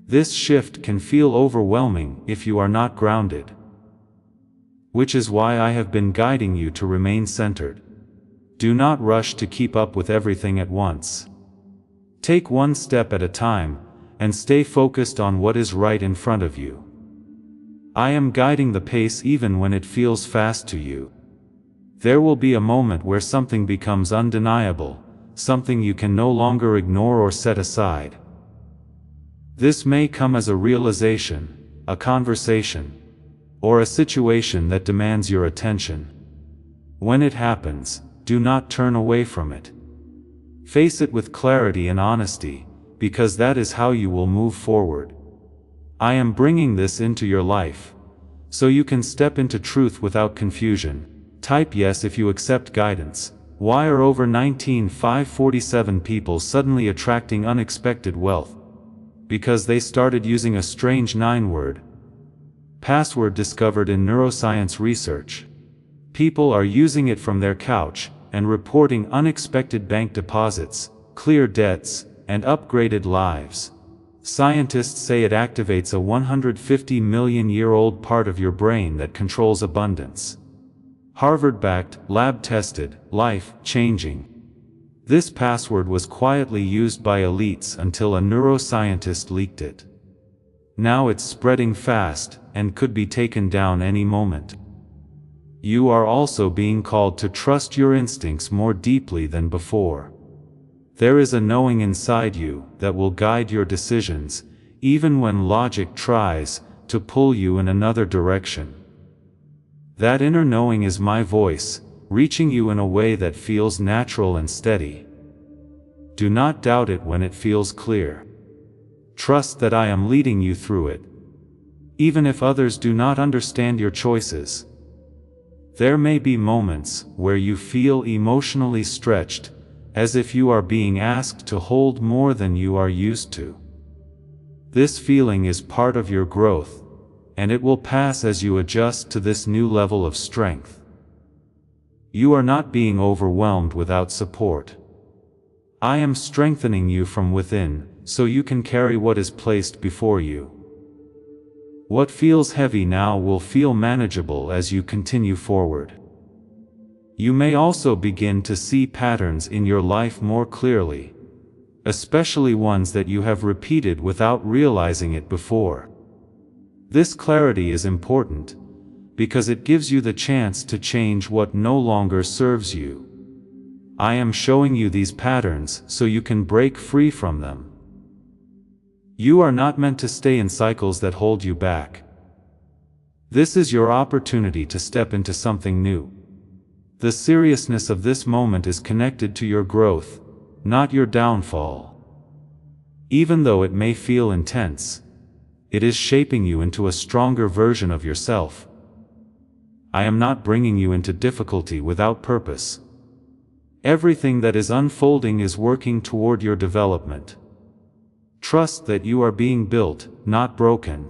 This shift can feel overwhelming if you are not grounded, which is why I have been guiding you to remain centered. Do not rush to keep up with everything at once. Take one step at a time, and stay focused on what is right in front of you. I am guiding the pace even when it feels fast to you. There will be a moment where something becomes undeniable, something you can no longer ignore or set aside. This may come as a realization, a conversation, or a situation that demands your attention. When it happens, do not turn away from it. Face it with clarity and honesty, because that is how you will move forward. I am bringing this into your life, so you can step into truth without confusion. Type yes if you accept guidance. Why are over 19,547 people suddenly attracting unexpected wealth? Because they started using a strange 9-word password discovered in neuroscience research. People are using it from their couch and reporting unexpected bank deposits, clear debts, and upgraded lives. Scientists say it activates a 150 million-year-old part of your brain that controls abundance. Harvard-backed, lab-tested, life-changing. This password was quietly used by elites until a neuroscientist leaked it. Now it's spreading fast, and could be taken down any moment. You are also being called to trust your instincts more deeply than before. There is a knowing inside you that will guide your decisions, even when logic tries to pull you in another direction. That inner knowing is my voice, reaching you in a way that feels natural and steady. Do not doubt it when it feels clear. Trust that I am leading you through it. Even if others do not understand your choices. There may be moments where you feel emotionally stretched, as if you are being asked to hold more than you are used to. This feeling is part of your growth, and it will pass as you adjust to this new level of strength. You are not being overwhelmed without support. I am strengthening you from within, so you can carry what is placed before you. What feels heavy now will feel manageable as you continue forward. You may also begin to see patterns in your life more clearly, especially ones that you have repeated without realizing it before. This clarity is important, because it gives you the chance to change what no longer serves you. I am showing you these patterns so you can break free from them. You are not meant to stay in cycles that hold you back. This is your opportunity to step into something new. The seriousness of this moment is connected to your growth, not your downfall. Even though it may feel intense, it is shaping you into a stronger version of yourself. I am not bringing you into difficulty without purpose. Everything that is unfolding is working toward your development. Trust that you are being built, not broken.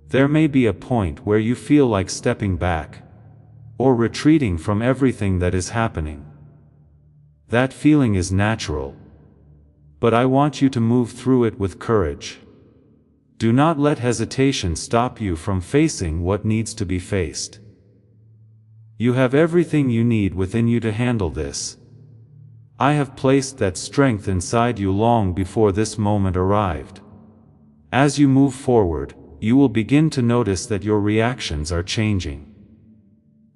There may be a point where you feel like stepping back, or retreating from everything that is happening. That feeling is natural, but I want you to move through it with courage. Do not let hesitation stop you from facing what needs to be faced. You have everything you need within you to handle this. I have placed that strength inside you long before this moment arrived. As you move forward, you will begin to notice that your reactions are changing.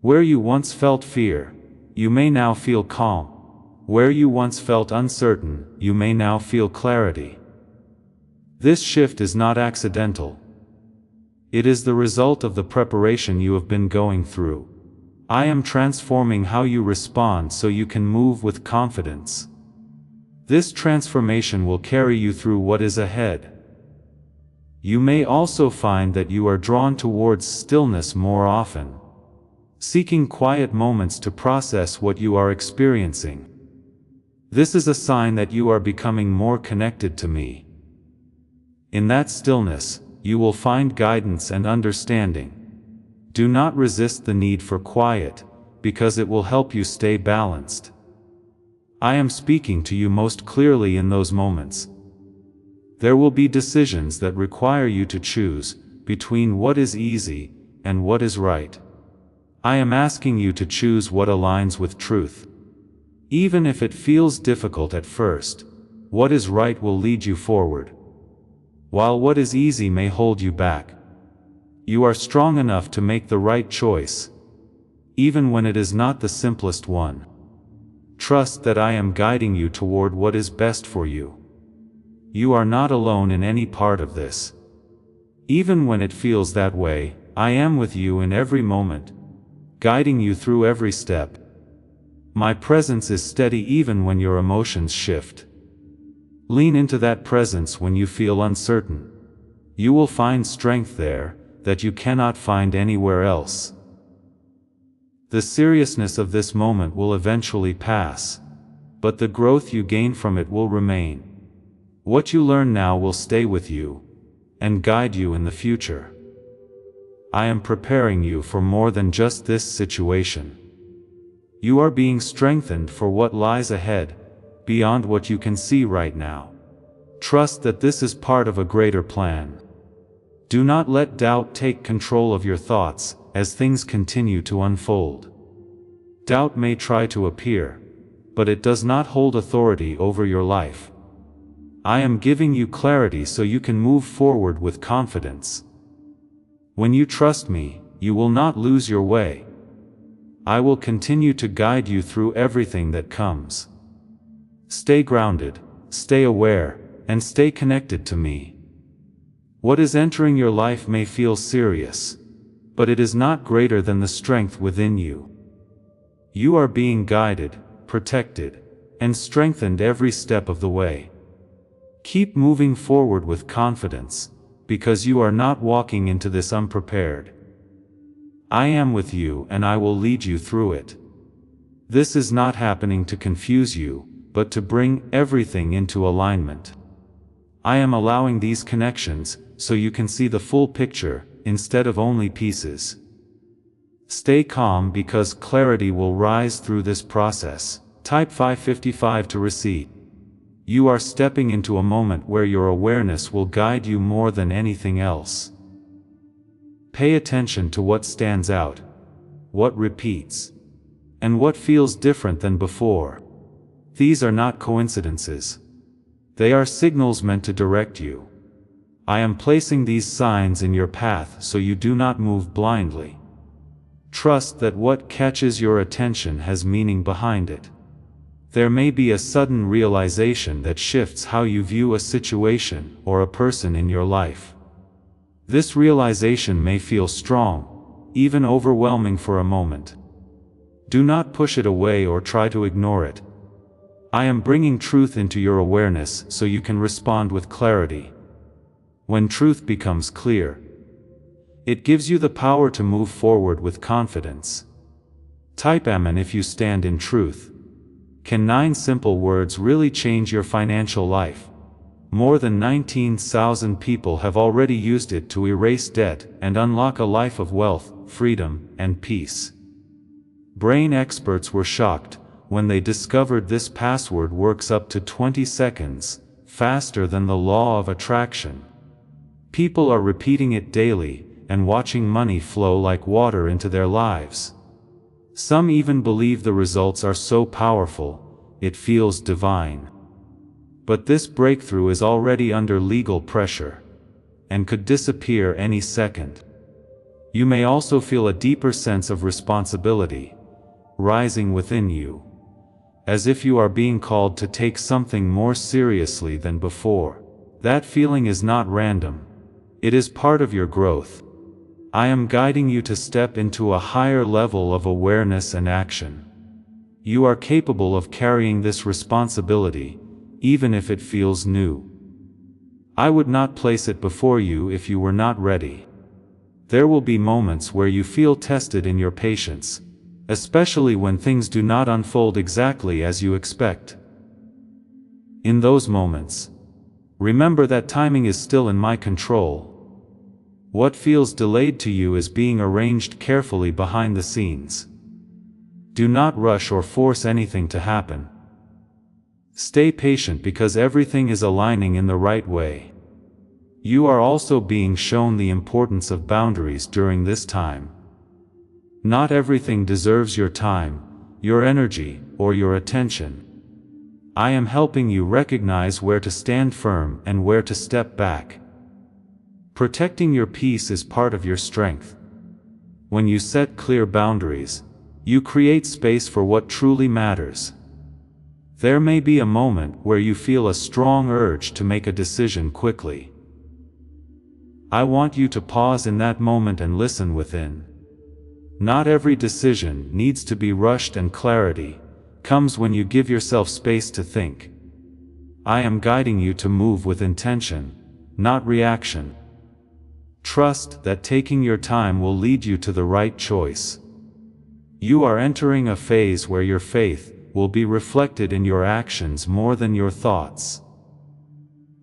Where you once felt fear, you may now feel calm. Where you once felt uncertain, you may now feel clarity. This shift is not accidental. It is the result of the preparation you have been going through. I am transforming how you respond so you can move with confidence. This transformation will carry you through what is ahead. You may also find that you are drawn towards stillness more often, seeking quiet moments to process what you are experiencing. This is a sign that you are becoming more connected to me. In that stillness, you will find guidance and understanding. Do not resist the need for quiet, because it will help you stay balanced. I am speaking to you most clearly in those moments. There will be decisions that require you to choose between what is easy and what is right. I am asking you to choose what aligns with truth. Even if it feels difficult at first, what is right will lead you forward, while what is easy may hold you back. You are strong enough to make the right choice, even when it is not the simplest one. Trust that I am guiding you toward what is best for you. You are not alone in any part of this. Even when it feels that way, I am with you in every moment, guiding you through every step. My presence is steady even when your emotions shift. Lean into that presence when you feel uncertain. You will find strength there that you cannot find anywhere else. The seriousness of this moment will eventually pass, but the growth you gain from it will remain. What you learn now will stay with you and guide you in the future. I am preparing you for more than just this situation. You are being strengthened for what lies ahead, beyond what you can see right now. Trust that this is part of a greater plan. Do not let doubt take control of your thoughts as things continue to unfold. Doubt may try to appear, but it does not hold authority over your life. I am giving you clarity so you can move forward with confidence. When you trust me, you will not lose your way. I will continue to guide you through everything that comes. Stay grounded, stay aware, and stay connected to me. What is entering your life may feel serious, but it is not greater than the strength within you. You are being guided, protected, and strengthened every step of the way. Keep moving forward with confidence, because you are not walking into this unprepared. I am with you and I will lead you through it. This is not happening to confuse you, but to bring everything into alignment. I am allowing these connections so you can see the full picture, instead of only pieces. Stay calm because clarity will rise through this process. Type 555 to receipt. You are stepping into a moment where your awareness will guide you more than anything else. Pay attention to what stands out, what repeats, and what feels different than before. These are not coincidences. They are signals meant to direct you. I am placing these signs in your path so you do not move blindly. Trust that what catches your attention has meaning behind it. There may be a sudden realization that shifts how you view a situation or a person in your life. This realization may feel strong, even overwhelming for a moment. Do not push it away or try to ignore it. I am bringing truth into your awareness so you can respond with clarity. When truth becomes clear, it gives you the power to move forward with confidence. Type Amen if you stand in truth. Can 9 simple words really change your financial life? More than 19,000 people have already used it to erase debt and unlock a life of wealth, freedom, and peace. Brain experts were shocked when they discovered this password works up to 20 seconds, faster than the law of attraction. People are repeating it daily and watching money flow like water into their lives. Some even believe the results are so powerful, it feels divine. But this breakthrough is already under legal pressure and could disappear any second. You may also feel a deeper sense of responsibility rising within you, as if you are being called to take something more seriously than before. That feeling is not random. It is part of your growth. I am guiding you to step into a higher level of awareness and action. You are capable of carrying this responsibility, even if it feels new. I would not place it before you if you were not ready. There will be moments where you feel tested in your patience, especially when things do not unfold exactly as you expect. In those moments, remember that timing is still in my control. What feels delayed to you is being arranged carefully behind the scenes. Do not rush or force anything to happen. Stay patient because everything is aligning in the right way. You are also being shown the importance of boundaries during this time. Not everything deserves your time, your energy, or your attention. I am helping you recognize where to stand firm and where to step back. Protecting your peace is part of your strength. When you set clear boundaries, you create space for what truly matters. There may be a moment where you feel a strong urge to make a decision quickly. I want you to pause in that moment and listen within. Not every decision needs to be rushed, and clarity comes when you give yourself space to think. I am guiding you to move with intention, not reaction. Trust that taking your time will lead you to the right choice. You are entering a phase where your faith will be reflected in your actions more than your thoughts.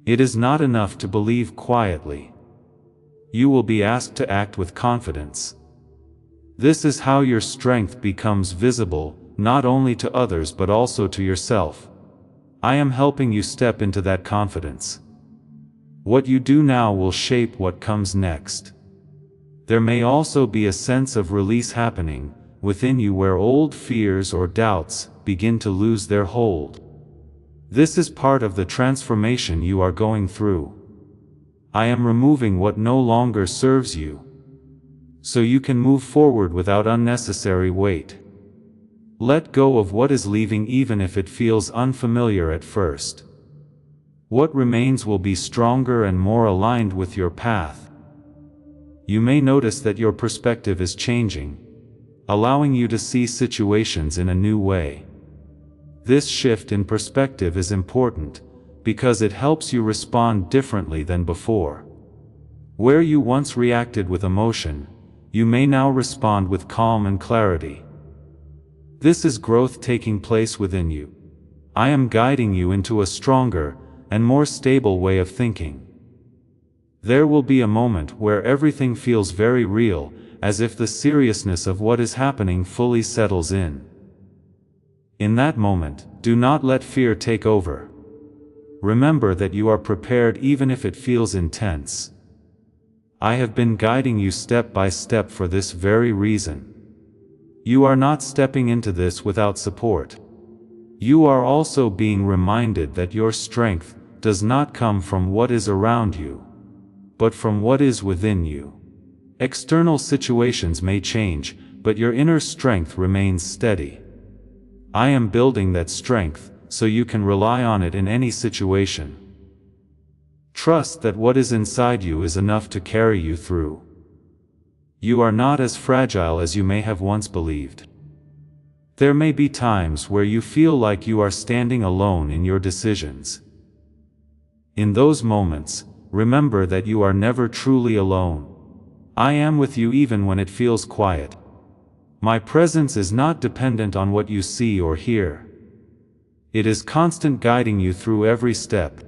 It is not enough to believe quietly. You will be asked to act with confidence. This is how your strength becomes visible, not only to others but also to yourself. I am helping you step into that confidence. What you do now will shape what comes next. There may also be a sense of release happening within you where old fears or doubts begin to lose their hold. This is part of the transformation you are going through. I am removing what no longer serves you, so you can move forward without unnecessary weight. Let go of what is leaving even if it feels unfamiliar at first. What remains will be stronger and more aligned with your path. You may notice that your perspective is changing, allowing you to see situations in a new way. This shift in perspective is important because it helps you respond differently than before. Where you once reacted with emotion, you may now respond with calm and clarity. This is growth taking place within you. I am guiding you into a stronger and more stable way of thinking. There will be a moment where everything feels very real, as if the seriousness of what is happening fully settles in. In that moment, do not let fear take over. Remember that you are prepared even if it feels intense. I have been guiding you step by step for this very reason. You are not stepping into this without support. You are also being reminded that your strength does not come from what is around you, but from what is within you. External situations may change, but your inner strength remains steady. I am building that strength, so you can rely on it in any situation. Trust that what is inside you is enough to carry you through. You are not as fragile as you may have once believed. There may be times where you feel like you are standing alone in your decisions. In those moments, remember that you are never truly alone. I am with you even when it feels quiet. My presence is not dependent on what you see or hear. It is constant, guiding you through every step.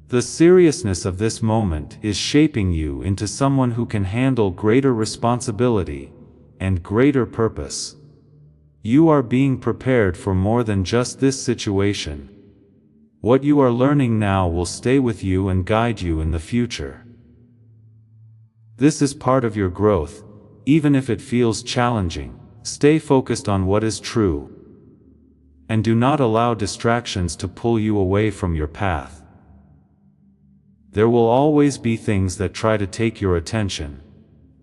The seriousness of this moment is shaping you into someone who can handle greater responsibility and greater purpose. You are being prepared for more than just this situation. What you are learning now will stay with you and guide you in the future. This is part of your growth, even if it feels challenging. Stay focused on what is true, and do not allow distractions to pull you away from your path. There will always be things that try to take your attention,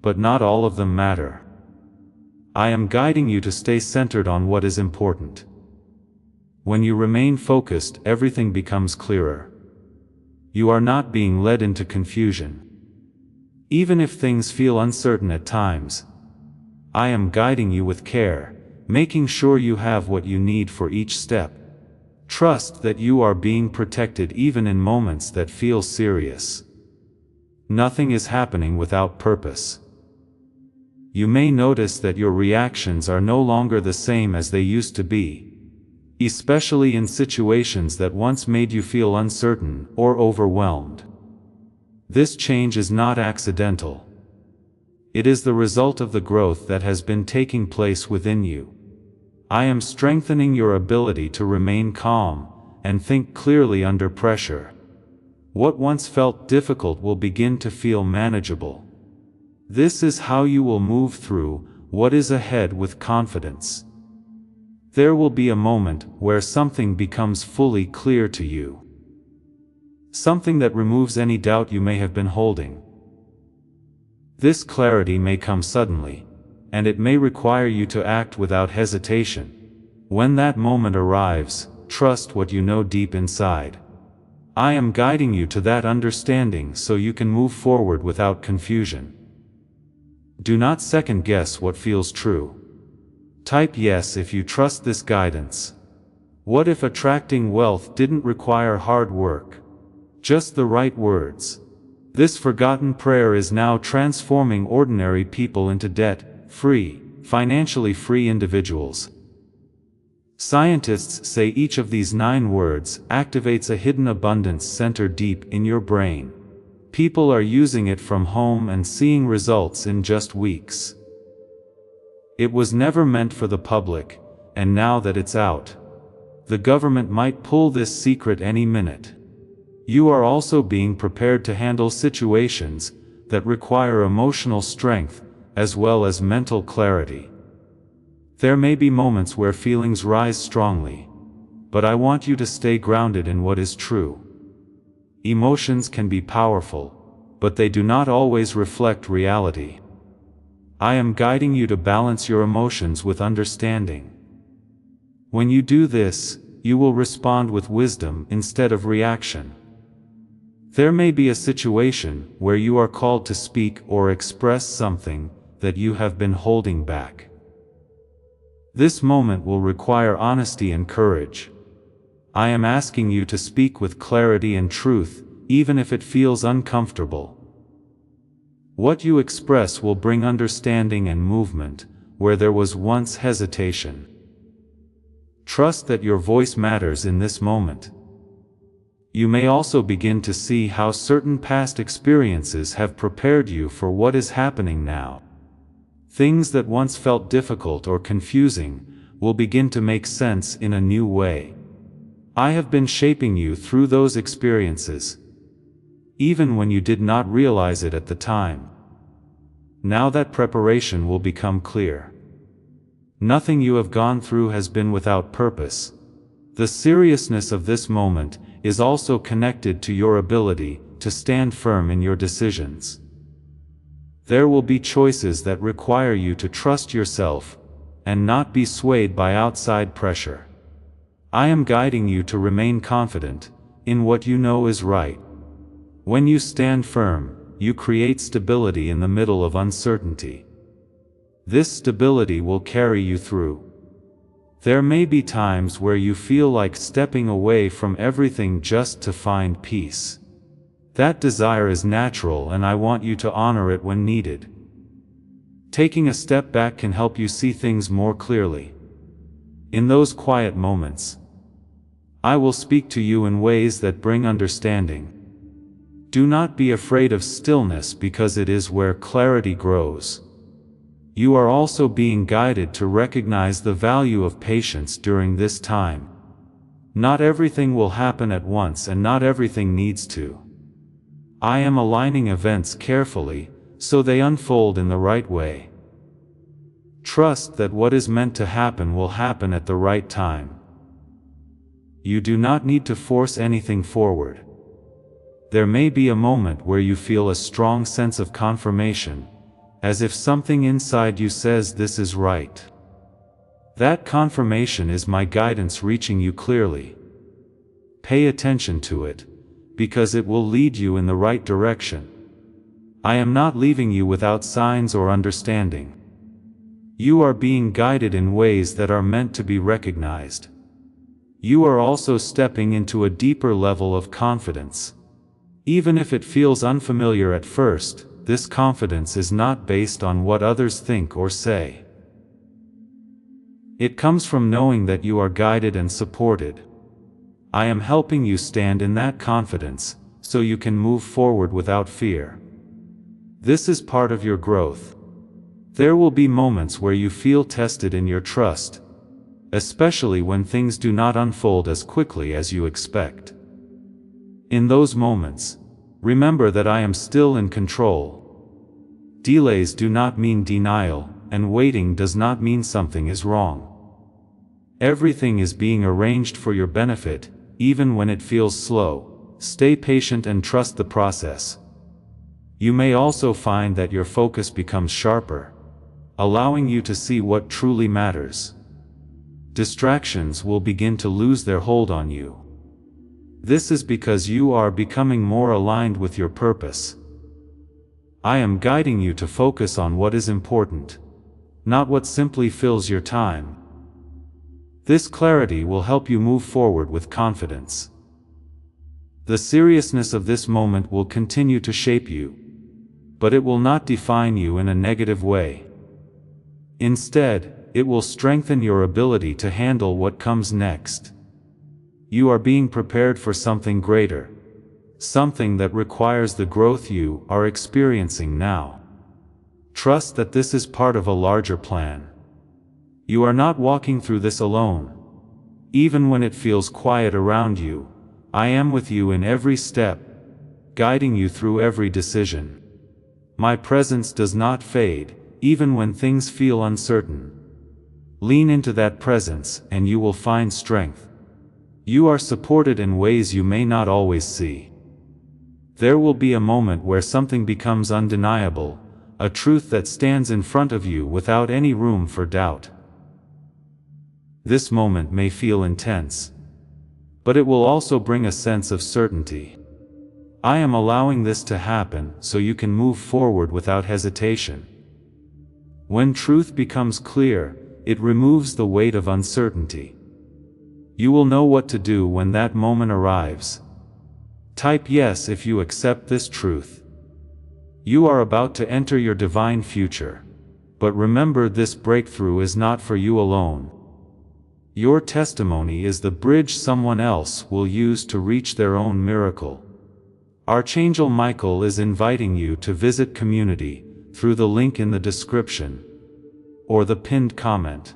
but not all of them matter. I am guiding you to stay centered on what is important. When you remain focused, everything becomes clearer. You are not being led into confusion. Even if things feel uncertain at times, I am guiding you with care, making sure you have what you need for each step. Trust that you are being protected even in moments that feel serious. Nothing is happening without purpose. You may notice that your reactions are no longer the same as they used to be, especially in situations that once made you feel uncertain or overwhelmed. This change is not accidental. It is the result of the growth that has been taking place within you. I am strengthening your ability to remain calm and think clearly under pressure. What once felt difficult will begin to feel manageable. This is how you will move through what is ahead with confidence. There will be a moment where something becomes fully clear to you. Something that removes any doubt you may have been holding. This clarity may come suddenly, and it may require you to act without hesitation. When that moment arrives, trust what you know deep inside. I am guiding you to that understanding so you can move forward without confusion. Do not second guess what feels true. Type yes if you trust this guidance. What if attracting wealth didn't require hard work? Just the right words. This forgotten prayer is now transforming ordinary people into debt-free, financially free individuals. Scientists say each of these 9 words activates a hidden abundance center deep in your brain. People are using it from home and seeing results in just weeks. It was never meant for the public, and now that it's out, the government might pull this secret any minute. You are also being prepared to handle situations that require emotional strength as well as mental clarity. There may be moments where feelings rise strongly, but I want you to stay grounded in what is true. Emotions can be powerful, but they do not always reflect reality. I am guiding you to balance your emotions with understanding. When you do this, you will respond with wisdom instead of reaction. There may be a situation where you are called to speak or express something that you have been holding back. This moment will require honesty and courage. I am asking you to speak with clarity and truth, even if it feels uncomfortable. What you express will bring understanding and movement where there was once hesitation. Trust that your voice matters in this moment. You may also begin to see how certain past experiences have prepared you for what is happening now. Things that once felt difficult or confusing will begin to make sense in a new way. I have been shaping you through those experiences, even when you did not realize it at the time. Now that preparation will become clear. Nothing you have gone through has been without purpose. The seriousness of this moment is also connected to your ability to stand firm in your decisions. There will be choices that require you to trust yourself and not be swayed by outside pressure. I am guiding you to remain confident in what you know is right. When you stand firm, you create stability in the middle of uncertainty. This stability will carry you through. There may be times where you feel like stepping away from everything just to find peace. That desire is natural, and I want you to honor it when needed. Taking a step back can help you see things more clearly. In those quiet moments, I will speak to you in ways that bring understanding. Do not be afraid of stillness, because it is where clarity grows. You are also being guided to recognize the value of patience during this time. Not everything will happen at once, and not everything needs to. I am aligning events carefully, so they unfold in the right way. Trust that what is meant to happen will happen at the right time. You do not need to force anything forward. There may be a moment where you feel a strong sense of confirmation, as if something inside you says this is right. That confirmation is my guidance reaching you clearly. Pay attention to it, because it will lead you in the right direction. I am not leaving you without signs or understanding. You are being guided in ways that are meant to be recognized. You are also stepping into a deeper level of confidence. Even if it feels unfamiliar at first, this confidence is not based on what others think or say. It comes from knowing that you are guided and supported. I am helping you stand in that confidence, so you can move forward without fear. This is part of your growth. There will be moments where you feel tested in your trust, especially when things do not unfold as quickly as you expect. In those moments, remember that I am still in control. Delays do not mean denial, and waiting does not mean something is wrong. Everything is being arranged for your benefit, even when it feels slow. Stay patient and trust the process. You may also find that your focus becomes sharper, allowing you to see what truly matters. Distractions will begin to lose their hold on you. This is because you are becoming more aligned with your purpose. I am guiding you to focus on what is important, not what simply fills your time. This clarity will help you move forward with confidence. The seriousness of this moment will continue to shape you, but it will not define you in a negative way. Instead, it will strengthen your ability to handle what comes next. You are being prepared for something greater, something that requires the growth you are experiencing now. Trust that this is part of a larger plan. You are not walking through this alone. Even when it feels quiet around you, I am with you in every step, guiding you through every decision. My presence does not fade, even when things feel uncertain. Lean into that presence, and you will find strength. You are supported in ways you may not always see. There will be a moment where something becomes undeniable, a truth that stands in front of you without any room for doubt. This moment may feel intense, but it will also bring a sense of certainty. I am allowing this to happen so you can move forward without hesitation. When truth becomes clear, it removes the weight of uncertainty. You will know what to do when that moment arrives. Type yes if you accept this truth. You are about to enter your divine future. But remember, this breakthrough is not for you alone. Your testimony is the bridge someone else will use to reach their own miracle. Archangel Michael is inviting you to visit community through the link in the description or the pinned comment.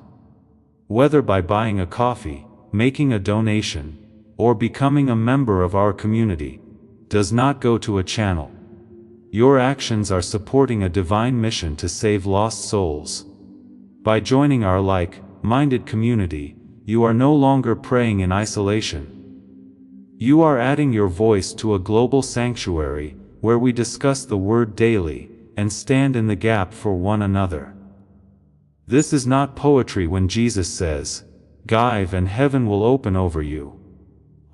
Whether by buying a coffee, making a donation, or becoming a member of our community, does not go to a channel. Your actions are supporting a divine mission to save lost souls. By joining our like-minded community, you are no longer praying in isolation. You are adding your voice to a global sanctuary, where we discuss the Word daily, and stand in the gap for one another. This is not poetry when Jesus says, "Give and heaven will open over you."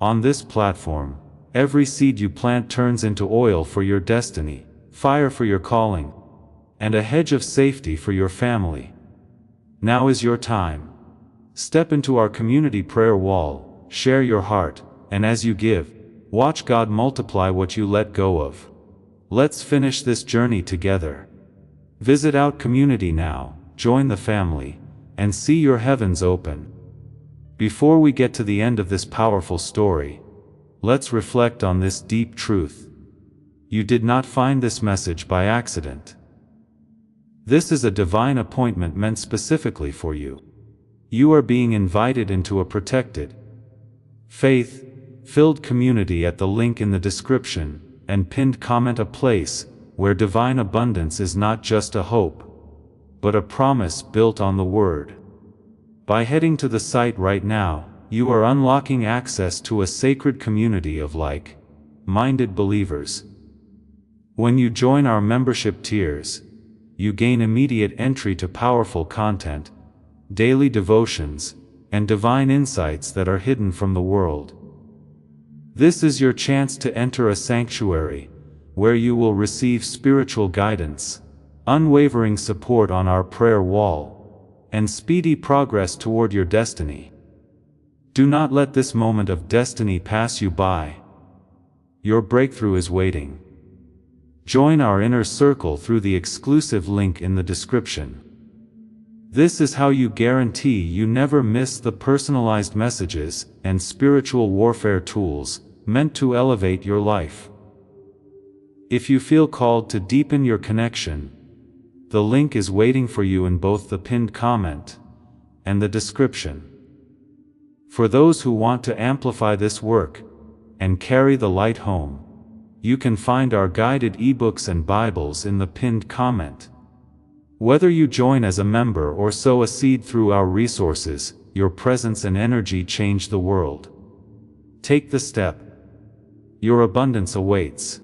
On this platform, every seed you plant turns into oil for your destiny, fire for your calling, and a hedge of safety for your family. Now is your time. Step into our community prayer wall, share your heart, and as you give, watch God multiply what you let go of. Let's finish this journey together. Visit Out Community now, join the family, and see your heavens open. Before we get to the end of this powerful story, let's reflect on this deep truth. You did not find this message by accident. This is a divine appointment meant specifically for you. You are being invited into a protected, faith-filled community at the link in the description and pinned comment, a place where divine abundance is not just a hope, but a promise built on the Word. By heading to the site right now, you are unlocking access to a sacred community of like-minded believers. When you join our membership tiers, you gain immediate entry to powerful content, daily devotions, and divine insights that are hidden from the world. This is your chance to enter a sanctuary, where you will receive spiritual guidance, unwavering support on our prayer wall, and speedy progress toward your destiny. Do not let this moment of destiny pass you by. Your breakthrough is waiting. Join our inner circle through the exclusive link in the description. This is how you guarantee you never miss the personalized messages and spiritual warfare tools meant to elevate your life. If you feel called to deepen your connection, the link is waiting for you in both the pinned comment and the description. For those who want to amplify this work and carry the light home, you can find our guided ebooks and Bibles in the pinned comment. Whether you join as a member or sow a seed through our resources, your presence and energy change the world. Take the step. Your abundance awaits.